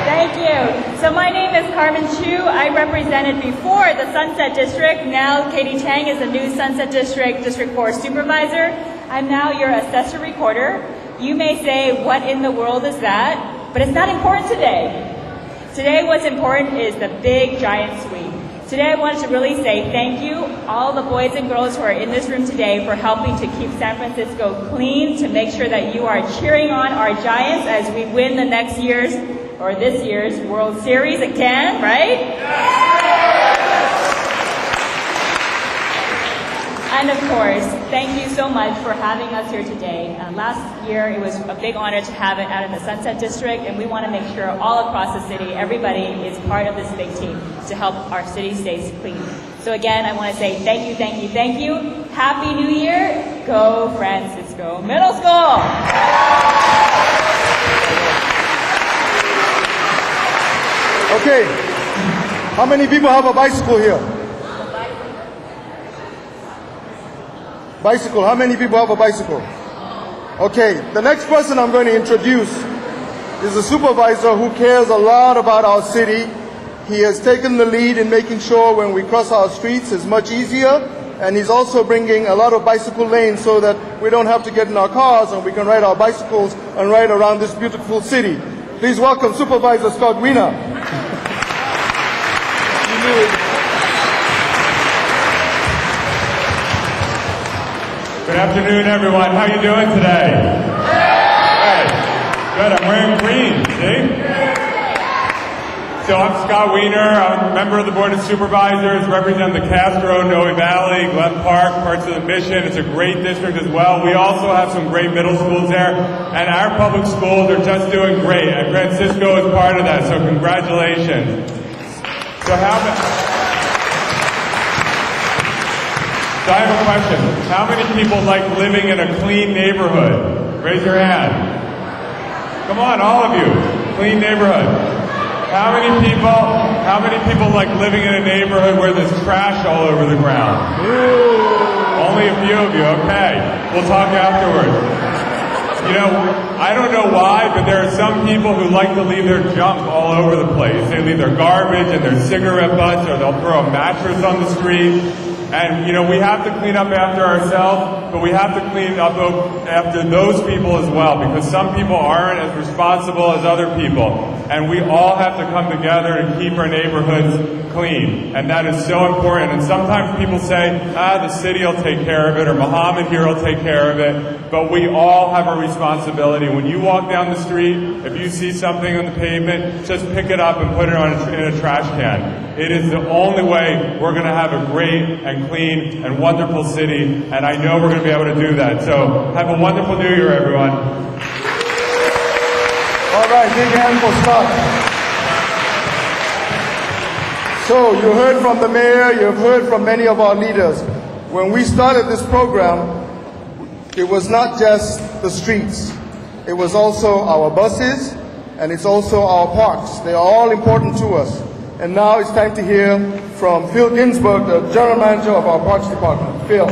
Thank you. So my name is Carmen Chu. I represented before the Sunset District. Now Katie Tang is the new Sunset District, District 4 Supervisor. I'm now your assessor recorder. You may say, what in the world is that? But it's not important today. Today what's important is the big giant sweep. Today I wanted to really say thank you, all the boys and girls who are in this room today, for helping to keep San Francisco clean, to make sure that you are cheering on our Giants as we win the next year's, or this year's, World Series again, right? And of course, thank you so much for having us here today. Last year, it was a big honor to have it out in the Sunset District, and we want to make sure all across the city, everybody is part of this big team to help our city stay clean. So again, I want to say thank you, thank you, thank you. Happy New Year. Go Francisco Middle School. Okay, how many people have a bicycle here? Bicycle, how many people have a bicycle? Okay, the next person I'm going to introduce is a supervisor who cares a lot about our city. He has taken the lead in making sure when we cross our streets it's much easier, and he's also bringing a lot of bicycle lanes so that we don't have to get in our cars and we can ride our bicycles and ride around this beautiful city. Please welcome Supervisor Scott Wiener. Good afternoon, everyone. How you doing today? Hey, good. I'm wearing green, see? So I'm Scott Wiener. I'm a member of the Board of Supervisors, represent the Castro, Noe Valley, Glen Park, parts of the Mission. It's a great district as well. We also have some great middle schools there, and our public schools are just doing great, and Francisco is part of that, so congratulations. So I have a question. How many people like living in a clean neighborhood? Raise your hand. Come on, all of you. Clean neighborhood. How many people like living in a neighborhood where there's trash all over the ground? Only a few of you, okay. We'll talk afterwards. You know, I don't know why, but there are some people who like to leave their junk all over the place. They leave their garbage and their cigarette butts, or they'll throw a mattress on the street. And, you know, we have to clean up after ourselves, but we have to clean up after those people as well, because some people aren't as responsible as other people. And we all have to come together and keep our neighborhoods clean. And that is so important. And sometimes people say, the city will take care of it, or Muhammad here will take care of it. But we all have a responsibility. When you walk down the street, if you see something on the pavement, just pick it up and put it in a trash can. It is the only way we're going to have a great and clean and wonderful city, and I know we're going to be able to do that. So have a wonderful New Year, everyone. All right, big hand for Scott. So you heard from the mayor, you've heard from many of our leaders. When we started this program, it was not just the streets. It was also our buses, and it's also our parks. They are all important to us. And now it's time to hear from Phil Ginsberg, the General Manager of our Parks Department. Phil.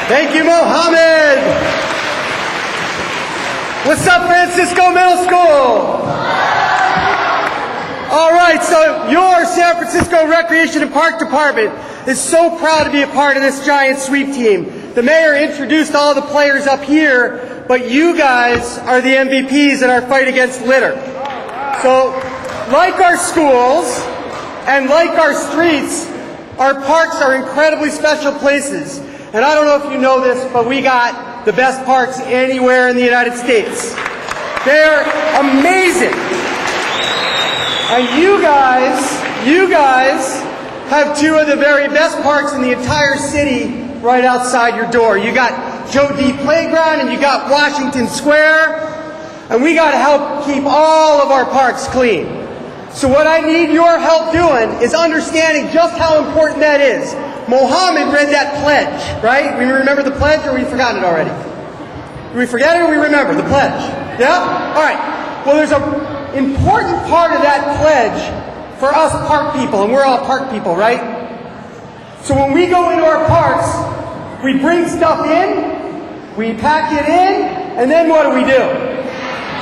Thank you, Mohammed. What's up, Francisco Middle School? All right, so your San Francisco Recreation and Park Department is so proud to be a part of this giant sweep team. The mayor introduced all the players up here, but you guys are the MVPs in our fight against litter. So, like our schools and like our streets, our parks are incredibly special places. And I don't know if you know this, but we got the best parks anywhere in the United States. They're amazing. And you guys have two of the very best parks in the entire city right outside your door. You got Joe D. Playground and you got Washington Square. And we got to help keep all of our parks clean. So what I need your help doing is understanding just how important that is. Mohammed read that pledge, right? We remember the pledge, or we forgotten it already? Do we forget it or we remember the pledge? Yeah? All right. Well, there's an important part of that pledge for us park people, and we're all park people, right? So when we go into our parks, we bring stuff in, we pack it in, and then what do?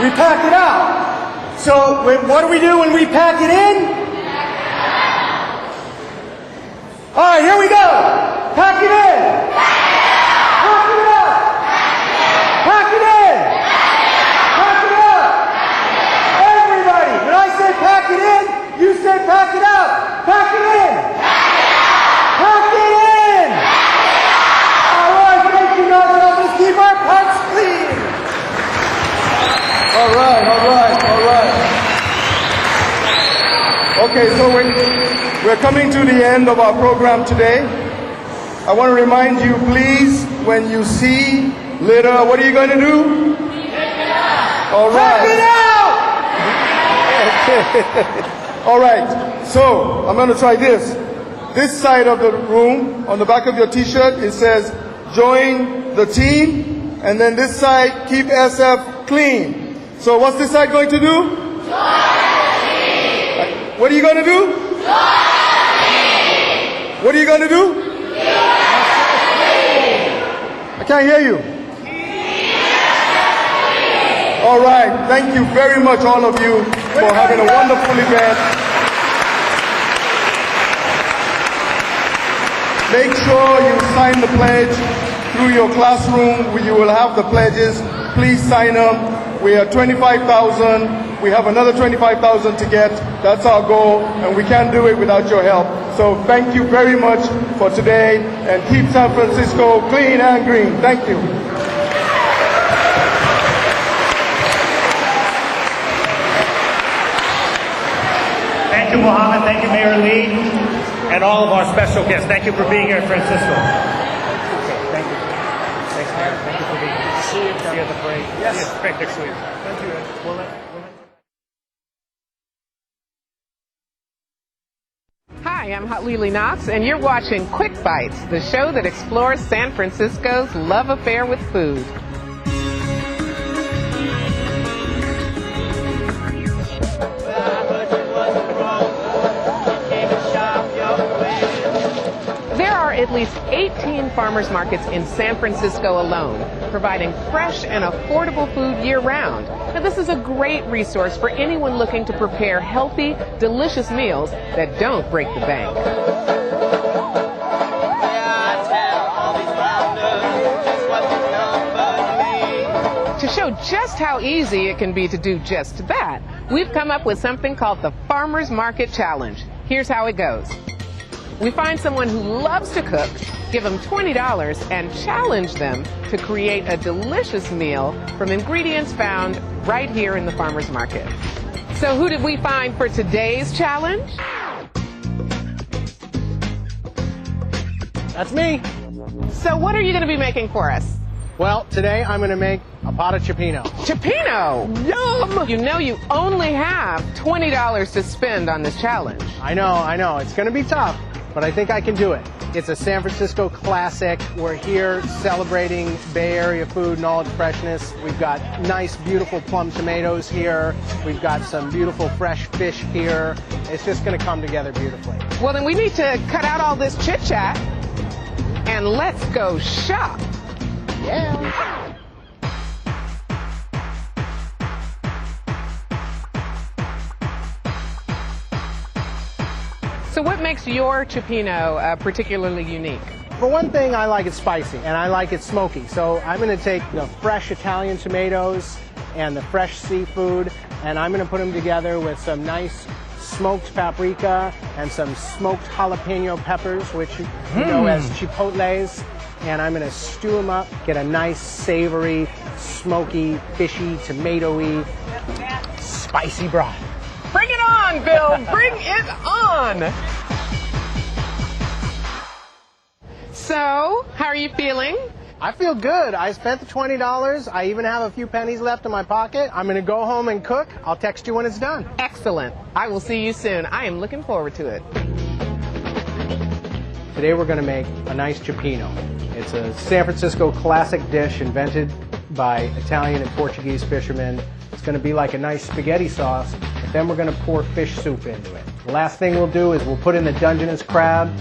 We pack it out. So what do we do when we pack it in? All right, here we go. Pack it in. Pack it up. Pack it in. Pack it up. Everybody, when I say pack it in, you say pack it out. Pack it in. Pack it in. All right, thank you, guys. Let's keep our parks clean. All right. Okay, so we're coming to the end of our program today. I want to remind you, please, when you see litter, what are you going to do? All right. All right. So I'm going to try this. This side of the room, on the back of your T-shirt, it says, join the team. And then this side, keep SF clean. So what's this side going to do? Join the team. What are you going to do? Join the team. What are you going to do? I can't hear you. All right. Thank you very much, all of you, for having a wonderful event. Make sure you sign the pledge through your classroom. You will have the pledges. Please sign them. We are 25,000. We have another 25,000 to get. That's our goal, and we can't do it without your help. So thank you very much for today, and keep San Francisco clean and green. Thank you. Thank you, Mohammed. Thank you, Mayor Lee, and all of our special guests. Thank you for being here in Francisco. Okay, thank you. Thanks, Mayor. Thank you for being here. See you at the parade. Yes. See you at the parade next week. Thank you. Hi, I'm Hot Lily Knox, and you're watching Quick Bites, the show that explores San Francisco's love affair with food. There are at least 18 farmers markets in San Francisco alone, providing fresh and affordable food year-round. Now, this is a great resource for anyone looking to prepare healthy, delicious meals that don't break the bank. To show just how easy it can be to do just that, we've come up with something called the Farmers Market Challenge. Here's how it goes. We find someone who loves to cook, give them $20, and challenge them to create a delicious meal from ingredients found right here in the farmer's market. So who did we find for today's challenge? That's me. So what are you going to be making for us? Well, today I'm going to make a pot of cioppino. Cioppino! Yum! You know you only have $20 to spend on this challenge. I know. It's going to be tough, but I think I can do it. It's a San Francisco classic. We're here celebrating Bay Area food and all its freshness. We've got nice, beautiful plum tomatoes here. We've got some beautiful fresh fish here. It's just going to come together beautifully. Well, then we need to cut out all this chit-chat and let's go shop. Yeah. So what makes your cioppino particularly unique? For one thing, I like it spicy and I like it smoky. So I'm going to take the fresh Italian tomatoes and the fresh seafood, and I'm going to put them together with some nice smoked paprika and some smoked jalapeno peppers, which you know as chipotles. And I'm going to stew them up, get a nice, savory, smoky, fishy, tomatoey, spicy broth. Bring it on, Bill! Bring it on! So, how are you feeling? I feel good. I spent the $20. I even have a few pennies left in my pocket. I'm going to go home and cook. I'll text you when it's done. Excellent. I will see you soon. I am looking forward to it. Today we're going to make a nice cioppino. It's a San Francisco classic dish invented by Italian and Portuguese fishermen. It's going to be like a nice spaghetti sauce, but then we're going to pour fish soup into it. The last thing we'll do is we'll put in the Dungeness crab,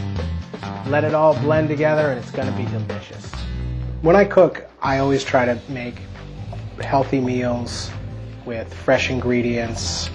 let it all blend together, and it's going to be delicious. When I cook, I always try to make healthy meals with fresh ingredients,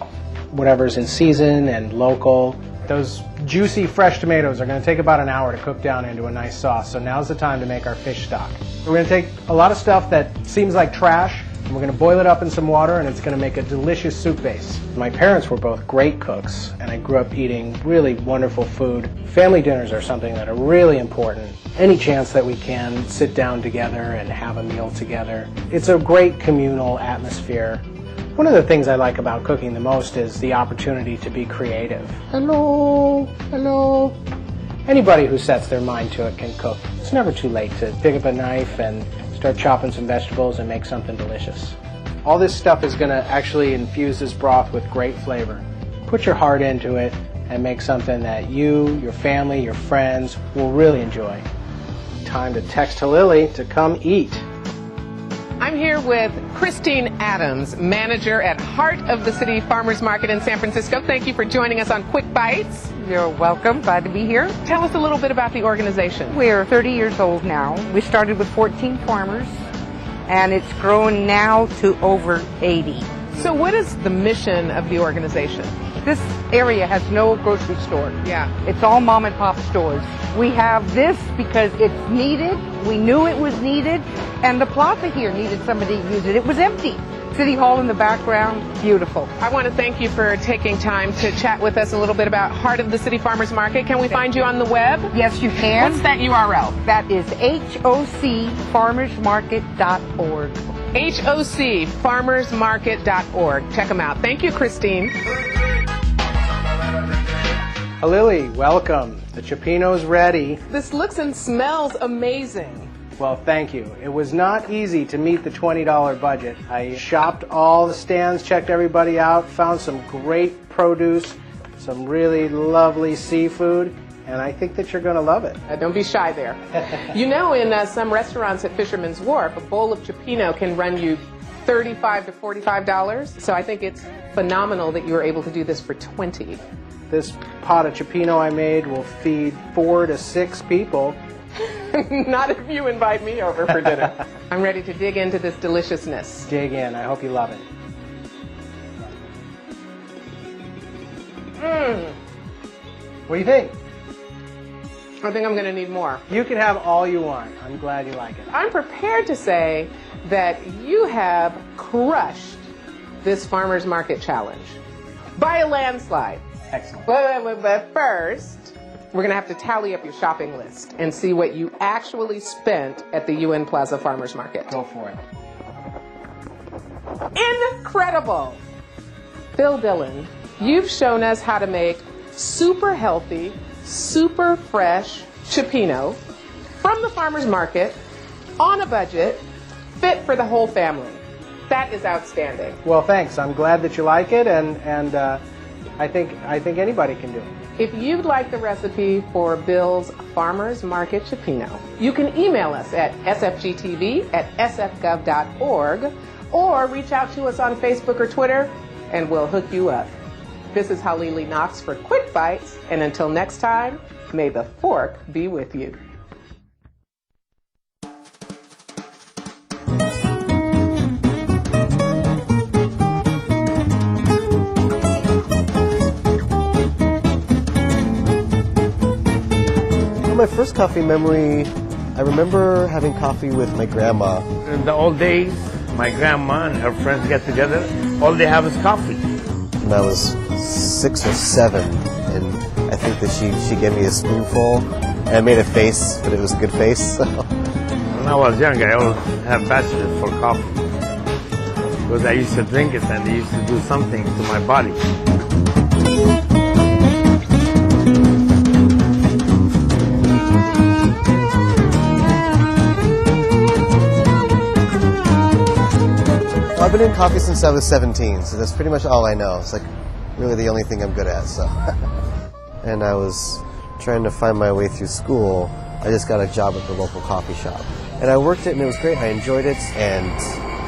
whatever's in season and local. Those juicy fresh tomatoes are going to take about an hour to cook down into a nice sauce, so now's the time to make our fish stock. We're going to take a lot of stuff that seems like trash, and we're going to boil it up in some water, and it's going to make a delicious soup base. My parents were both great cooks, and I grew up eating really wonderful food. Family dinners are something that are really important. Any chance that we can sit down together and have a meal together. It's a great communal atmosphere. One of the things I like about cooking the most is the opportunity to be creative. Hello, hello. Anybody who sets their mind to it can cook. It's never too late to pick up a knife and start chopping some vegetables and make something delicious. All this stuff is going to actually infuse this broth with great flavor. Put your heart into it and make something that you, your family, your friends will really enjoy. Time to text to Lily to come eat. I'm here with Christine Adams, manager at Heart of the City Farmers Market in San Francisco. Thank you for joining us on Quick Bites. You're welcome. Glad to be here. Tell us a little bit about the organization. We're 30 years old now. We started with 14 farmers, and it's grown now to over 80. So what is the mission of the organization? This area has no grocery store. Yeah. It's all mom and pop stores. We have this because it's needed. We knew it was needed, and the plaza here needed somebody to use it. It was empty. City Hall in the background, beautiful. I want to thank you for taking time to chat with us a little bit about Heart of the City Farmers Market. Can we find you on the web? Yes, you can. What's that URL? That is hocfarmersmarket.org. hocfarmersmarket.org. Check them out. Thank you, Christine. Lily, welcome. The Cioppino's ready. This looks and smells amazing. Well, thank you. It was not easy to meet the $20 budget. I shopped all the stands, checked everybody out, found some great produce, some really lovely seafood, and I think that you're going to love it. Don't be shy there. You know, in some restaurants at Fisherman's Wharf, a bowl of Cioppino can run you $35 to $45. So I think it's phenomenal that you were able to do this for $20. This pot of Cioppino I made will feed 4 to 6 people. Not if you invite me over for dinner. I'm ready to dig into this deliciousness. Dig in. I hope you love it. What do you think? I think I'm going to need more. You can have all you want. I'm glad you like it. I'm prepared to say that you have crushed this farmers market challenge by a landslide. Excellent. But first, we're going to have to tally up your shopping list and see what you actually spent at the UN Plaza Farmers Market. Go for it. Incredible! Phil Dillon, you've shown us how to make super healthy, super fresh Cioppino from the farmer's market on a budget, fit for the whole family. That is outstanding. Well, thanks. I'm glad that you like it, and I think anybody can do it. If you'd like the recipe for Bill's Farmers Market Cioppino, you can email us at sfgtv@sfgov.org or reach out to us on Facebook or Twitter, and we'll hook you up. This is Halili Knox for Quick Bites, and until next time, may the fork be with you. My first coffee memory, I remember having coffee with my grandma. In the old days, my grandma and her friends get together, all they have is coffee. When I was 6 or 7, and I think that she gave me a spoonful, and I made a face, but it was a good face. When I was young, I always had bachelors for coffee, because I used to drink it and it used to do something to my body. I've been in coffee since I was 17, so that's pretty much all I know. It's like really the only thing I'm good at. So, and I was trying to find my way through school. I just got a job at the local coffee shop, and I worked it, and it was great. I enjoyed it, and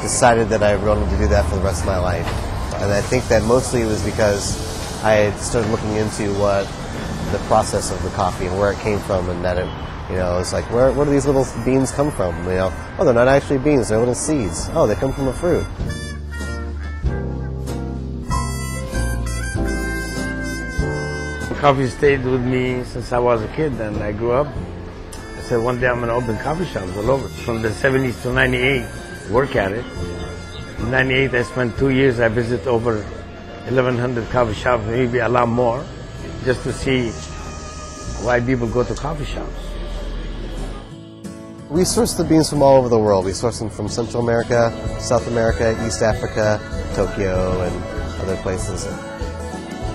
decided that I wanted to do that for the rest of my life. And I think that mostly it was because I had started looking into what the process of the coffee and where it came from, and that it. It's like, where do these little beans come from? Oh, they're not actually beans, they're little seeds. Oh, they come from a fruit. Coffee stayed with me since I was a kid, and I grew up. I said one day I'm going to open coffee shops all over. From the 70s to 98, work at it. In 98, I spent 2 years. I visited over 1,100 coffee shops, maybe a lot more, just to see why people go to coffee shops. We source the beans from all over the world. We source them from Central America, South America, East Africa, Tokyo, and other places.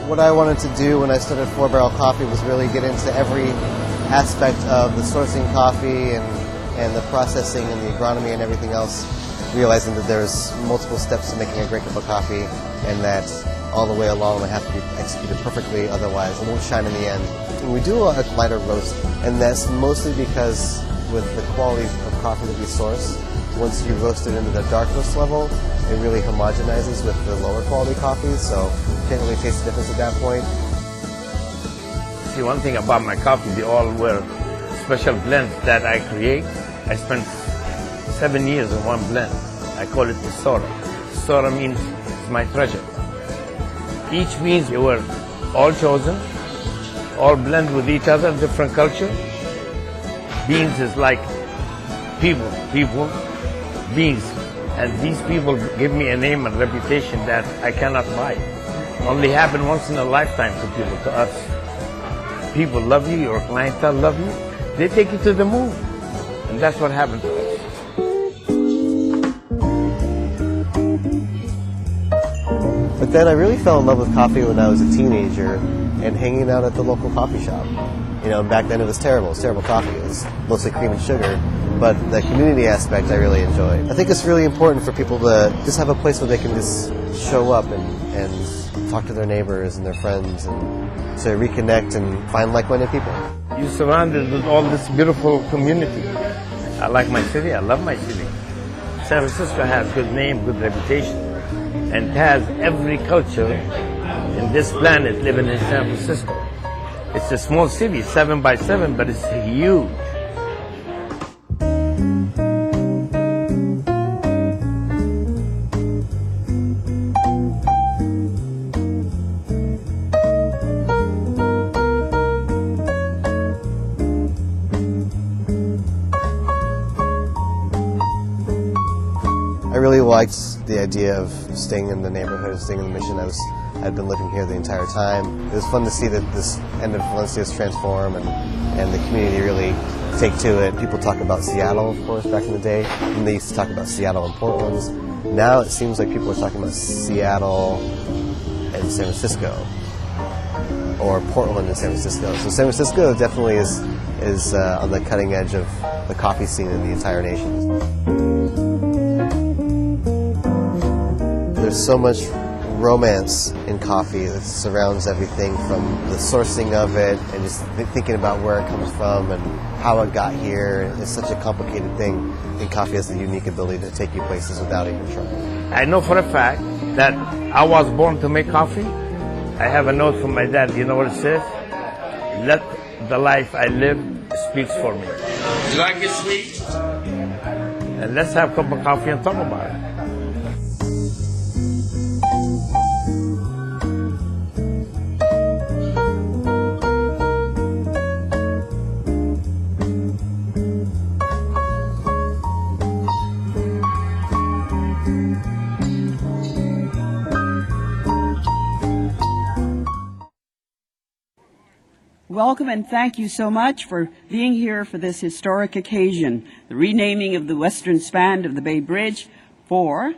What I wanted to do when I started 4 Barrel Coffee was really get into every aspect of the sourcing coffee and the processing and the agronomy and everything else, realizing that there's multiple steps to making a great cup of coffee, and that all the way along they have to be executed perfectly, otherwise it won't shine in the end. And we do a lighter roast, and that's mostly because with the quality of coffee that we source, once you roast it into the dark roast level, it really homogenizes with the lower quality coffees, so you can't really taste the difference at that point. See, one thing about my coffee, they all were special blends that I create. I spent 7 years in one blend. I call it Tesoro. Tesoro means it's my treasure. Each means they were all chosen, all blend with each other, different culture. Beans is like people, beans. And these people give me a name and reputation that I cannot buy. Only happen once in a lifetime to people, to us. People love you, your clientele love you, they take you to the moon. And that's what happened to us. But then I really fell in love with coffee when I was a teenager and hanging out at the local coffee shop. You know, back then it was terrible. It was terrible coffee. It was mostly cream and sugar. But the community aspect I really enjoyed. I think it's really important for people to just have a place where they can just show up and talk to their neighbors and their friends and to reconnect and find like-minded people. You're surrounded with all this beautiful community. I like my city. I love my city. San Francisco has good name, good reputation, and has every culture in this planet living in San Francisco. It's a small city, 7 by 7, but it's huge. I really liked the idea of staying in the neighborhood, staying in the Mission. I'd been living here the entire time. It was fun to see that this end of Valencia has transformed and the community really take to it. People talk about Seattle, of course, back in the day, and they used to talk about Seattle and Portland. Now it seems like people are talking about Seattle and San Francisco, or Portland and San Francisco. So San Francisco definitely is on the cutting edge of the coffee scene in the entire nation. There's so much romance in coffee that surrounds everything from the sourcing of it and just thinking about where it comes from and how it got here. It's such a complicated thing, and coffee has the unique ability to take you places without even trying. I know for a fact that I was born to make coffee. I have a note from my dad. You know what it says? Let the life I live speaks for me. You like it sweet? And let's have a cup of coffee and talk about it. Welcome and thank you so much for being here for this historic occasion, the renaming of the western span of the Bay Bridge for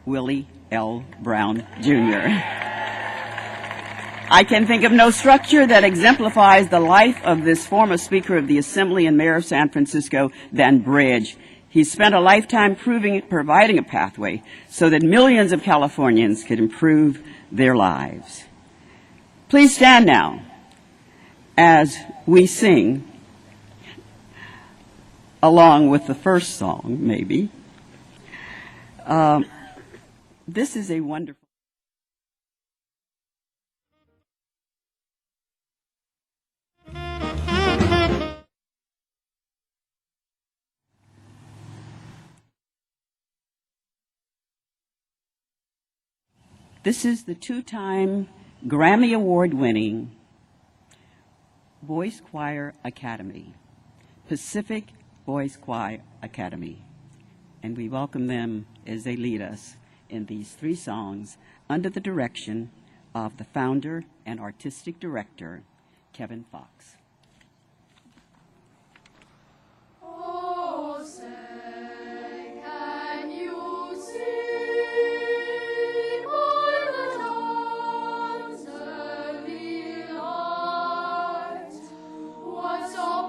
Willie L. Brown, Jr. I can think of no structure that exemplifies the life of this former Speaker of the Assembly and Mayor of San Francisco than Bridge. He spent a lifetime providing a pathway so that millions of Californians could improve their lives. Please stand now as we sing, along with the first song, maybe. This is a wonderful... This is the two-time Grammy Award-winning Voice Choir Academy, Pacific Voice Choir Academy. And we welcome them as they lead us in these three songs under the direction of the founder and artistic director, Kevin Fox. Oh, say, can you see by the dawn's early light what so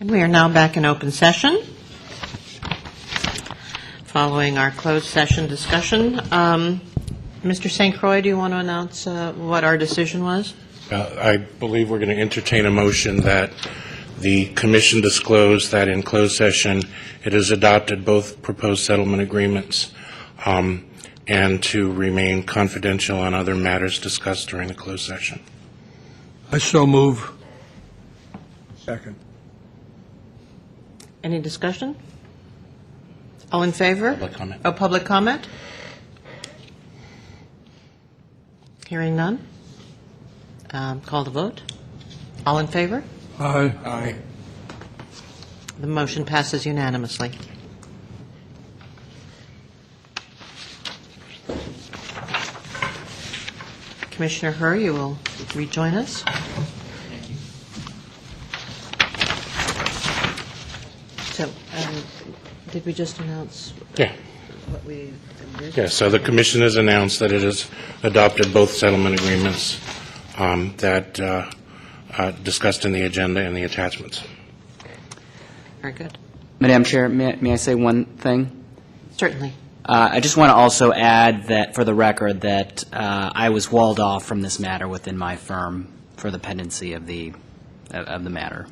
And we are now back in open session. Following our closed session discussion, Mr. St. Croix, do you want to announce what our decision was? I believe we're going to entertain a motion that the commission disclose that in closed session it has adopted both proposed settlement agreements and to remain confidential on other matters discussed during the closed session. I so move. Second. Any discussion? All in favor? Public comment. Oh, public comment? Hearing none. Call the vote. All in favor? Aye. Aye. The motion passes unanimously. Commissioner Herr, you will rejoin us. So, did we just announce what we did? Yes, so the commission has announced that it has adopted both settlement agreements that discussed in the agenda and the attachments. Very good. Madam Chair, may I say one thing? Certainly. I just want to also add that, for the record, that I was walled off from this matter within my firm for the pendency of the matter.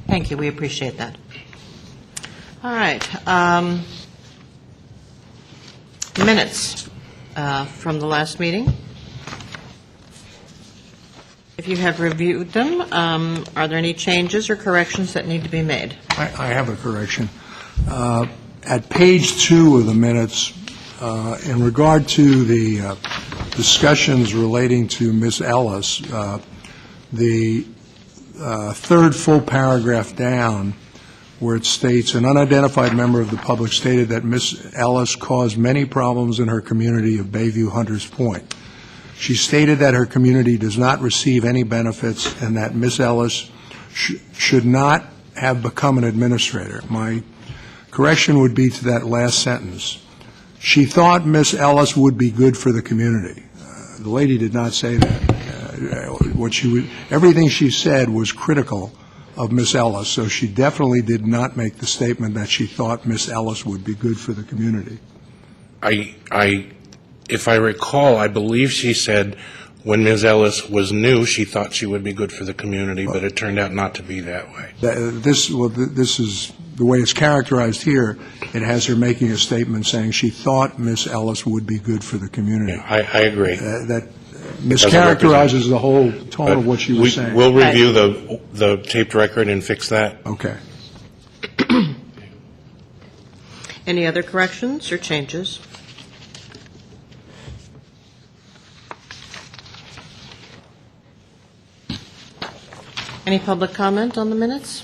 Thank you. We appreciate that. All right. Minutes from the last meeting. If you have reviewed them, are there any changes or corrections that need to be made? I have a correction. At page 2 of the minutes, in regard to the discussions relating to Ms. Ellis, the third full paragraph down, where it states, an unidentified member of the public stated that Ms. Ellis caused many problems in her community of Bayview Hunters Point. She stated that her community does not receive any benefits and that Ms. Ellis should not have become an administrator. My correction would be to that last sentence. She thought Ms. Ellis would be good for the community. The lady did not say that. Everything she said was critical of Ms. Ellis, so she definitely did not make the statement that she thought Ms. Ellis would be good for the community. If I recall, I believe she said when Ms. Ellis was new, she thought she would be good for the community, but it turned out not to be that way. This is the way it's characterized here. It has her making a statement saying she thought Ms. Ellis would be good for the community. Yeah, I agree. That mischaracterizes the whole tone of what she was saying. We'll review the taped record and fix that. Okay. Any other corrections or changes? Any public comment on the minutes?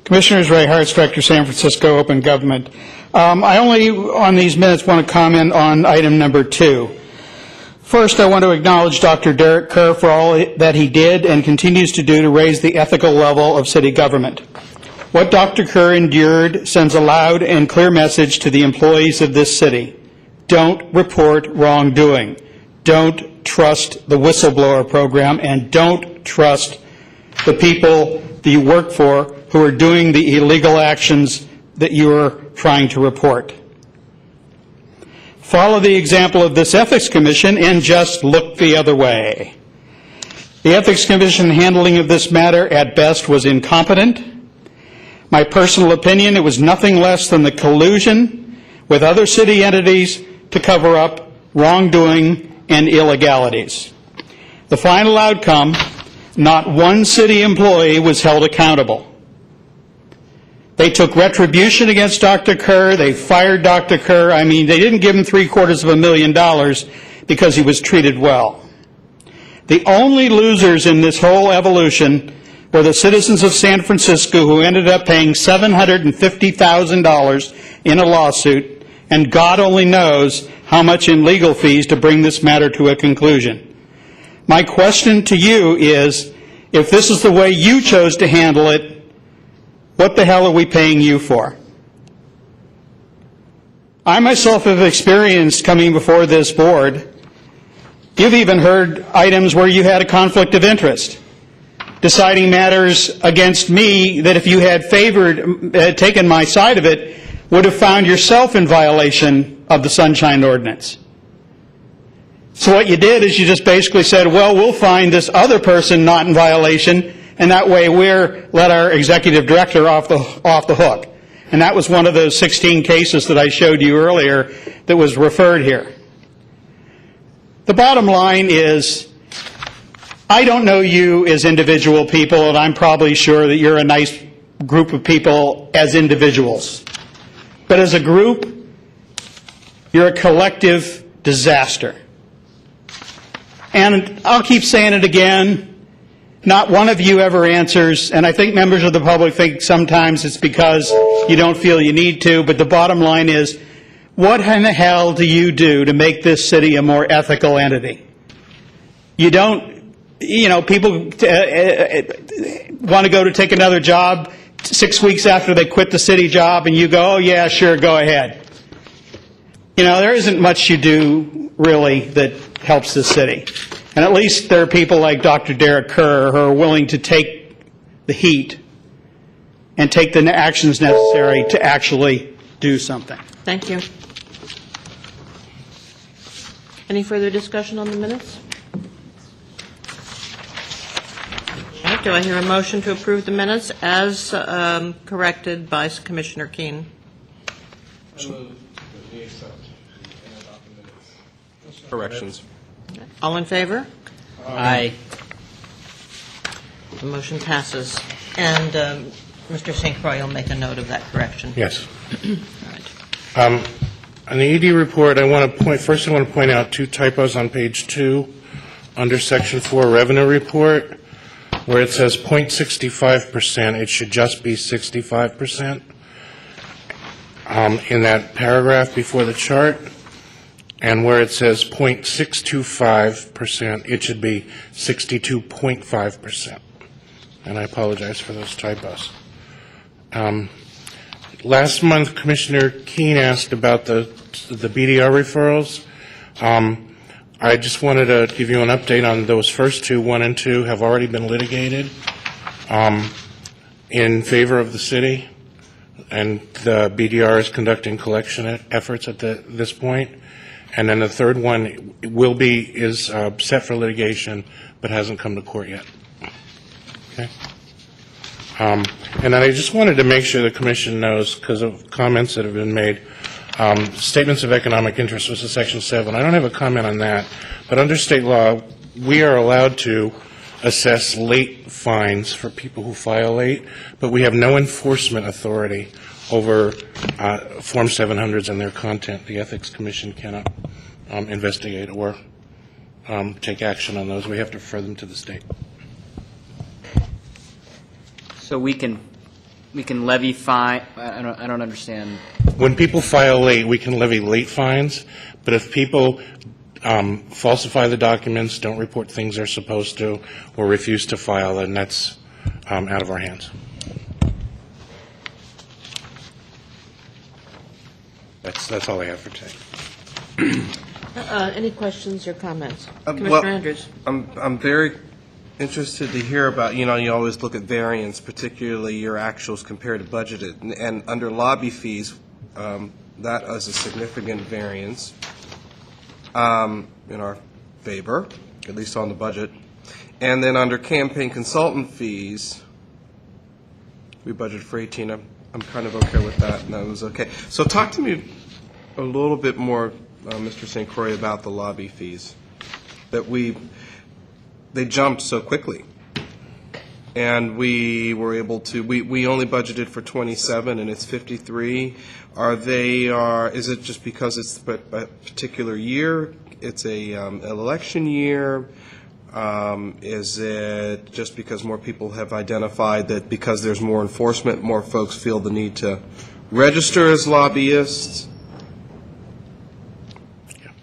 Commissioners, Ray Hartz, Director, San Francisco Open Government. I only, on these minutes, want to comment on item number 2. First, I want to acknowledge Dr. Derek Kerr for all that he did and continues to do to raise the ethical level of city government. What Dr. Kerr endured sends a loud and clear message to the employees of this city. Don't report wrongdoing. Don't trust the whistleblower program, and don't trust the people that you work for who are doing the illegal actions that you are trying to report. Follow the example of this Ethics Commission and just look the other way. The Ethics Commission handling of this matter at best was incompetent. My personal opinion, it was nothing less than the collusion with other city entities to cover up wrongdoing and illegalities. The final outcome, not one city employee was held accountable. They took retribution against Dr. Kerr. They fired Dr. Kerr. I mean, they didn't give him $750,000 because he was treated well. The only losers in this whole evolution were the citizens of San Francisco, who ended up paying $750,000 in a lawsuit, and God only knows how much in legal fees to bring this matter to a conclusion. My question to you is, if this is the way you chose to handle it, what the hell are we paying you for? I myself have experienced coming before this board. You've even heard items where you had a conflict of interest. deciding matters against me that if you had taken my side of it, would have found yourself in violation of the Sunshine Ordinance. So what you did is you just basically said, well, we'll find this other person not in violation, and that way let our executive director off the hook. And that was one of those 16 cases that I showed you earlier that was referred here. The bottom line is, I don't know you as individual people, and I'm probably sure that you're a nice group of people as individuals. But as a group, you're a collective disaster. And I'll keep saying it again, not one of you ever answers, and I think members of the public think sometimes it's because you don't feel you need to, but the bottom line is, what in the hell do you do to make this city a more ethical entity? You don't, people want to go to take another job 6 weeks after they quit the city job, and you go, oh yeah, sure, go ahead. There isn't much you do, really, that helps this city. And at least there are people like Dr. Derek Kerr who are willing to take the heat and take the actions necessary to actually do something. Thank you. Any further discussion on the minutes? Okay, do I hear a motion to approve the minutes as corrected by Commissioner Keene? Corrections. All in favor? Aye. The motion passes. And Mr. St. Croix will make a note of that correction. Yes. On the ED report, I want to point out two typos on page 2 under section 4 revenue report, where it says 0.65%, it should just be 65% in that paragraph before the chart. And where it says 0.625%, it should be 62.5%. And I apologize for those typos. Last month, Commissioner Keene asked about the BDR referrals. I just wanted to give you an update on those first two. 1 and 2 have already been litigated in favor of the city, and the BDR is conducting collection efforts at this point. And then the third one is set for litigation, but hasn't come to court yet. Okay. And then I just wanted to make sure the Commission knows, because of comments that have been made, statements of economic interest was in Section 7. I don't have a comment on that, but under state law, we are allowed to assess late fines for people who file late, but we have no enforcement authority over Form 700s and their content. The Ethics Commission cannot investigate or take action on those. We have to refer them to the state. So we can levy fine. I don't understand. When people file late, we can levy late fines, but if people falsify the documents, don't report things they're supposed to, or refuse to file, then that's out of our hands. That's all I have for today. Any questions or comments? Well, Commissioner Andrews. I'm very interested to hear about, you always look at variance, particularly your actuals compared to budgeted. And under lobby fees, that is a significant variance in our favor, at least on the budget. And then under campaign consultant fees, we budgeted for 18. I'm kind of okay with that, and that was okay. So talk to me a little bit more, Mr. St. Croix, about the lobby fees. They jumped so quickly. And we were able to, we only budgeted for 27 and it's 53. Is it just because it's a particular year? It's an election year? Is it just because more people have identified that because there's more enforcement, more folks feel the need to register as lobbyists?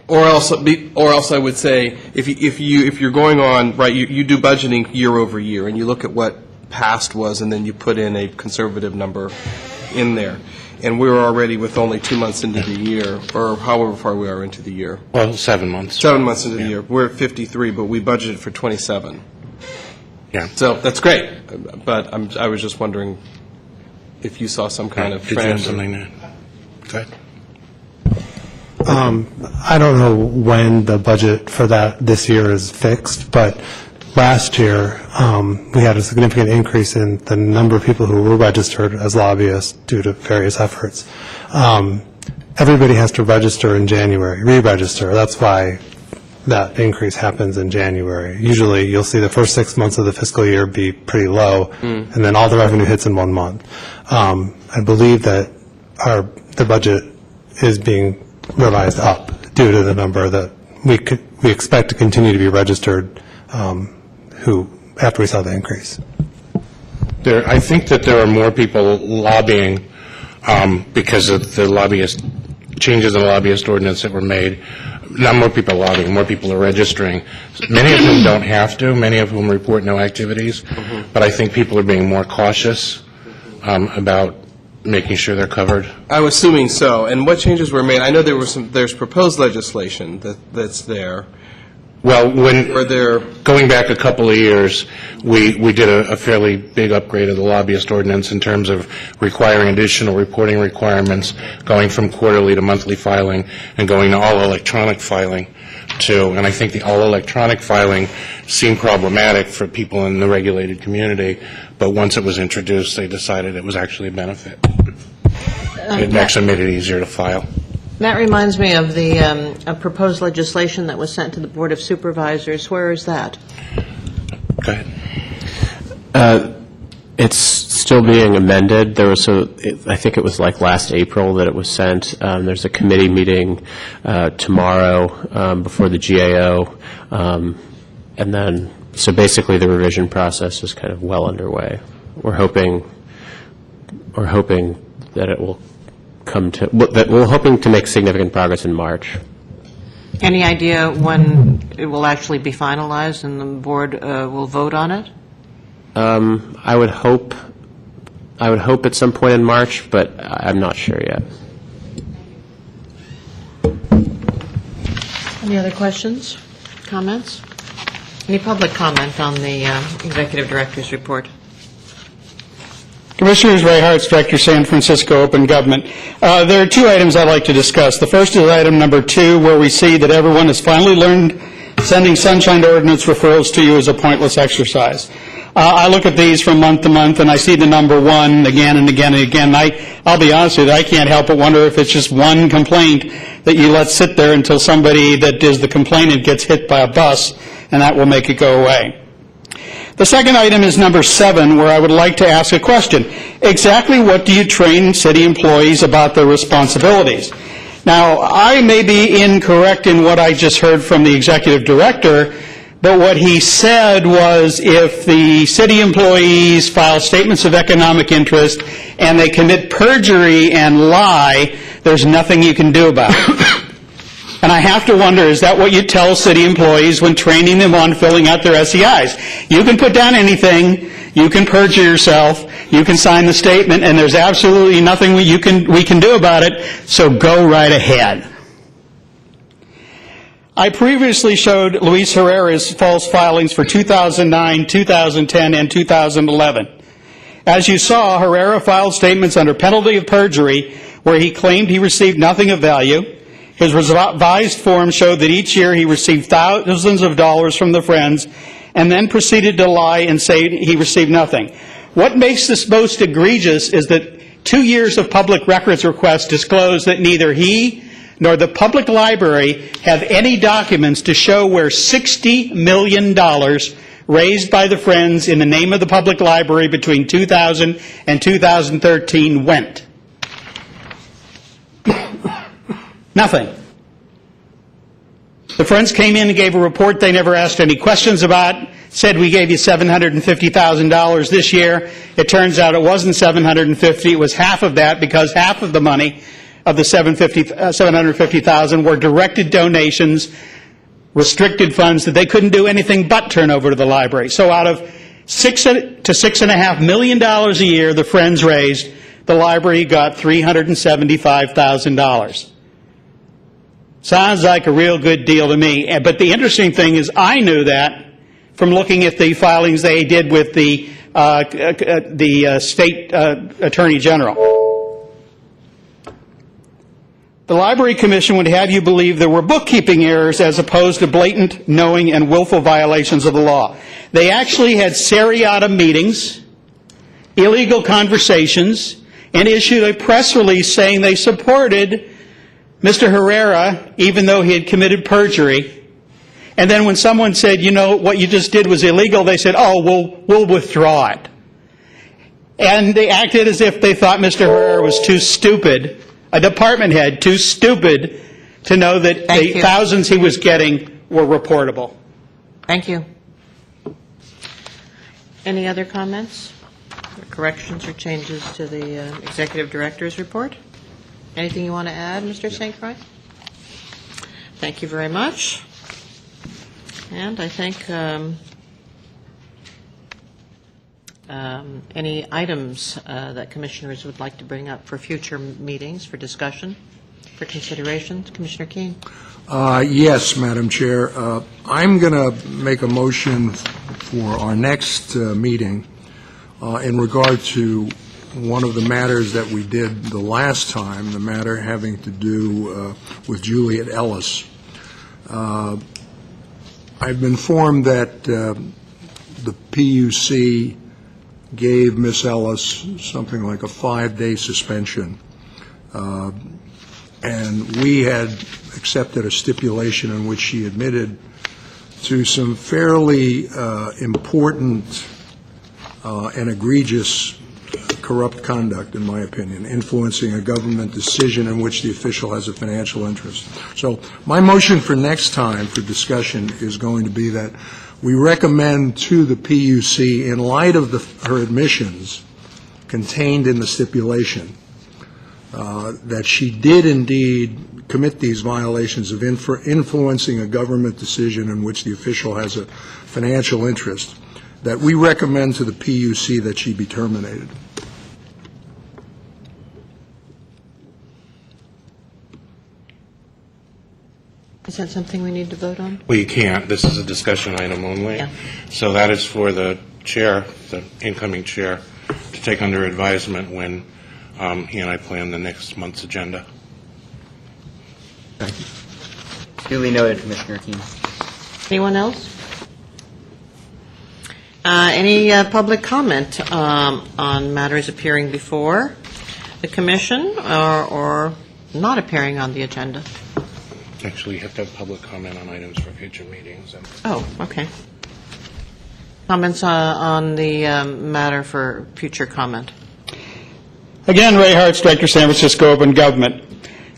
Or else I would say, if you're going on, right, you do budgeting year over year, and you look at what past was, and then you put in a conservative number in there. And we're already with only 2 months into the year, or however far we are into the year. Well, 7 months. 7 months into the year. We're at 53, but we budgeted for 27. Yeah. So that's great, but I was just wondering if you saw some kind of Did you trend. have something to? Go ahead. I don't know when the budget for that this year is fixed, but last year we had a significant increase in the number of people who were registered as lobbyists due to various efforts. Everybody has to register in January, re-register. That's why that increase happens in January. Usually you'll see the first 6 months of the fiscal year be pretty low, and then all the revenue hits in 1 month. I believe that the budget is being revised up due to the number that we expect to continue to be registered after we saw the increase. I think that there are more people lobbying because of the lobbyist changes in the lobbyist ordinance that were made. Not more people lobbying, more people are registering. Many of whom don't have to, many of whom report no activities, but I think people are being more cautious about making sure they're covered. I'm assuming so. And what changes were made? I know there's proposed legislation that's there. Well, going back a couple of years, we did a fairly big upgrade of the lobbyist ordinance in terms of requiring additional reporting requirements, going from quarterly to monthly filing, and going to all electronic filing too. And I think the all electronic filing seemed problematic for people in the regulated community, but once it was introduced, they decided it was actually a benefit. It actually made it easier to file. That reminds me of the proposed legislation that was sent to the Board of Supervisors. Where is that? Go ahead. It's still being amended. There was I think it was like last April that it was sent. There's a committee meeting tomorrow before the GAO, and then so basically the revision process is kind of well underway. We're hoping that it will we're hoping to make significant progress in March. Any idea when it will actually be finalized and the board will vote on it? I would hope at some point in March, but I'm not sure yet. Any other questions, comments? Any public comment on the executive director's report? Commissioners, Ray Hartz, Director, San Francisco Open Government. There are two items I'd like to discuss. The first is item number 2, where we see that everyone has finally learned sending sunshine ordinance referrals to you is a pointless exercise. I look at these from month to month, and I see the number 1 again and again and again. I'll be honest with you, I can't help but wonder if it's just one complaint that you let sit there until somebody that is the complainant gets hit by a bus, and that will make it go away. The second item is number 7, where I would like to ask a question. Exactly what do you train city employees about their responsibilities? Now, I may be incorrect in what I just heard from the executive director, but what he said was if the city employees file statements of economic interest and they commit perjury and lie, there's nothing you can do about it. And I have to wonder, is that what you tell city employees when training them on filling out their SEIs? You can put down anything, you can perjure yourself, you can sign the statement, and there's absolutely nothing we can do about it, so go right ahead. I previously showed Luis Herrera's false filings for 2009, 2010, and 2011. As you saw, Herrera filed statements under penalty of perjury where he claimed he received nothing of value. His revised form showed that each year he received thousands of dollars from the Friends and then proceeded to lie and say he received nothing. What makes this most egregious is that 2 years of public records requests disclose that neither he nor the public library have any documents to show where $60 million raised by the Friends in the name of the public library between 2000 and 2013 went. Nothing. The Friends came in and gave a report they never asked any questions about, said we gave you $750,000 this year. It turns out it wasn't $750,000, it was half of that because half of the money of the $750,000 were directed donations, restricted funds that they couldn't do anything but turn over to the library. So out of $6 to $6.5 million a year the Friends raised, the library got $375,000. Sounds like a real good deal to me. But the interesting thing is I knew that from looking at the filings they did with the state attorney general. The Library Commission would have you believe there were bookkeeping errors as opposed to blatant, knowing, and willful violations of the law. They actually had seriatim meetings, illegal conversations, and issued a press release saying they supported Mr. Herrera, even though he had committed perjury. And then when someone said, you know, what you just did was illegal, they said, oh, we'll withdraw it. And they acted as if they thought Mr. Herrera was too stupid, a department head too stupid, to know that the thousands he was getting were reportable. Thank you. Any other comments, or corrections, or changes to the Executive Director's report? Anything you want to add, Mr. St. Croix? Thank you very much. And I think any items that commissioners would like to bring up for future meetings, for discussion, for consideration. Commissioner Keene? Yes, Madam Chair. I'm going to make a motion for our next meeting in regard to one of the matters that we did the last time, the matter having to do with Juliet Ellis. I've been informed that the PUC gave Ms. Ellis something like a 5-day suspension, and we had accepted a stipulation in which she admitted to some fairly important and egregious corrupt conduct, in my opinion, influencing a government decision in which the official has a financial interest. So my motion for next time for discussion is going to be that we recommend to the PUC, in light of her admissions contained in the stipulation, that she did indeed commit these violations of influencing a government decision in which the official has a financial interest, that we recommend to the PUC that she be terminated. Is that something we need to vote on? Well, you can't. This is a discussion item only. Yeah. So that is for the chair, the incoming chair, to take under advisement when he and I plan the next month's agenda. Thank you. Duly noted, Commissioner Keene. Anyone else? Any public comment on matters appearing before the commission or not appearing on the agenda? Actually, you have to have public comment on items for future meetings. Oh, okay. Comments on the matter for future comment? Again, Ray Hartz, Director, San Francisco Open Government.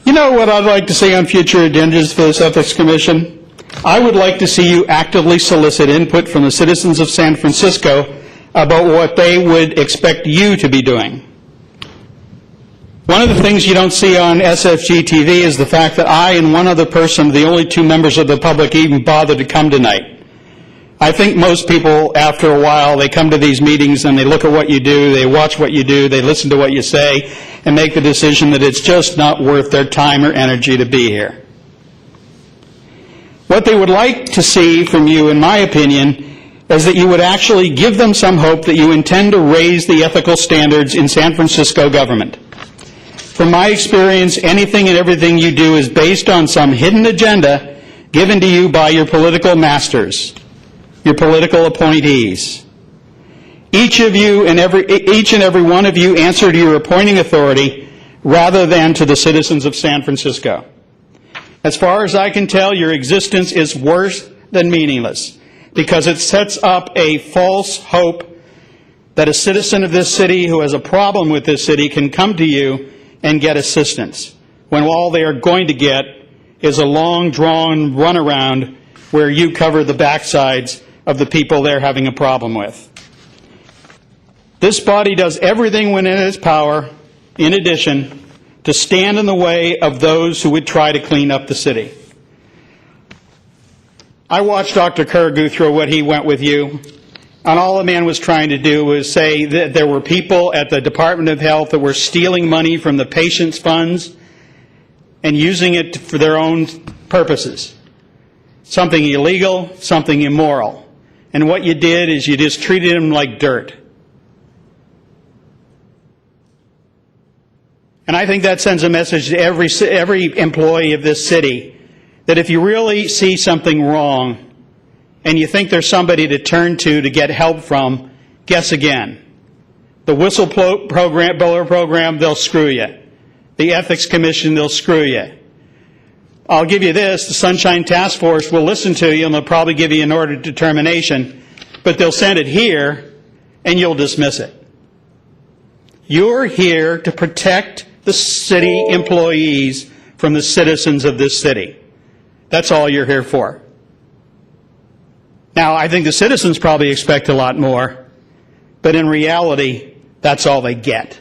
You know what I'd like to see on future agendas for this Ethics Commission? I would like to see you actively solicit input from the citizens of San Francisco about what they would expect you to be doing. One of the things you don't see on SFG TV is the fact that I and one other person, the only two members of the public, even bothered to come tonight. I think most people, after a while, they come to these meetings and they look at what you do, they watch what you do, they listen to what you say, and make the decision that it's just not worth their time or energy to be here. What they would like to see from you, in my opinion, is that you would actually give them some hope that you intend to raise the ethical standards in San Francisco government. From my experience, anything and everything you do is based on some hidden agenda given to you by your political masters, your political appointees. Each and every one of you answer to your appointing authority rather than to the citizens of San Francisco. As far as I can tell, your existence is worse than meaningless because it sets up a false hope that a citizen of this city who has a problem with this city can come to you and get assistance, when all they are going to get is a long, drawn runaround where you cover the backsides of the people they're having a problem with. This body does everything within its power, in addition, to stand in the way of those who would try to clean up the city. I watched Dr. Kerr go through what he went with you, and all the man was trying to do was say that there were people at the Department of Health that were stealing money from the patients' funds and using it for their own purposes. Something illegal, something immoral. And what you did is you just treated them like dirt. And I think that sends a message to every employee of this city that if you really see something wrong and you think there's somebody to turn to get help from, guess again. The whistleblower program, they'll screw you. The Ethics Commission, they'll screw you. I'll give you this, the Sunshine Task Force will listen to you and they'll probably give you an order of determination, but they'll send it here and you'll dismiss it. You're here to protect the city employees from the citizens of this city. That's all you're here for. Now, I think the citizens probably expect a lot more, but in reality, that's all they get.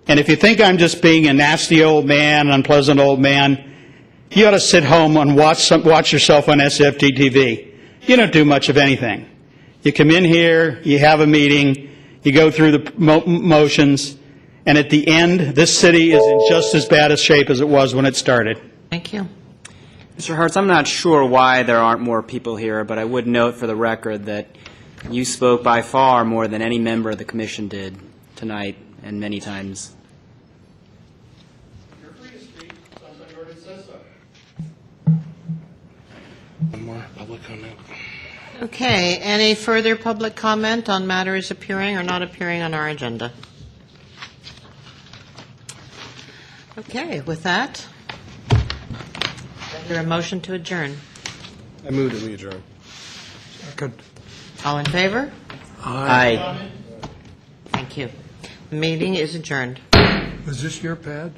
And if you think I'm just being a nasty old man, unpleasant old man, you ought to sit home and watch yourself on SFT TV. You don't do much of anything. You come in here, you have a meeting, you go through the motions, and at the end, this city is in just as bad a shape as it was when it started. Thank you. Mr. Hertz, I'm not sure why there aren't more people here, but I would note for the record that you spoke by far more than any member of the commission did tonight and many times. You're free to speak. Sunshine Ordinance says so. One more public comment. Okay, any further public comment on matters appearing or not appearing on our agenda? Okay, with that, is there a motion to adjourn? I move that we adjourn. Second. All in favor? Aye. Thank you. The meeting is adjourned. Is this your pad?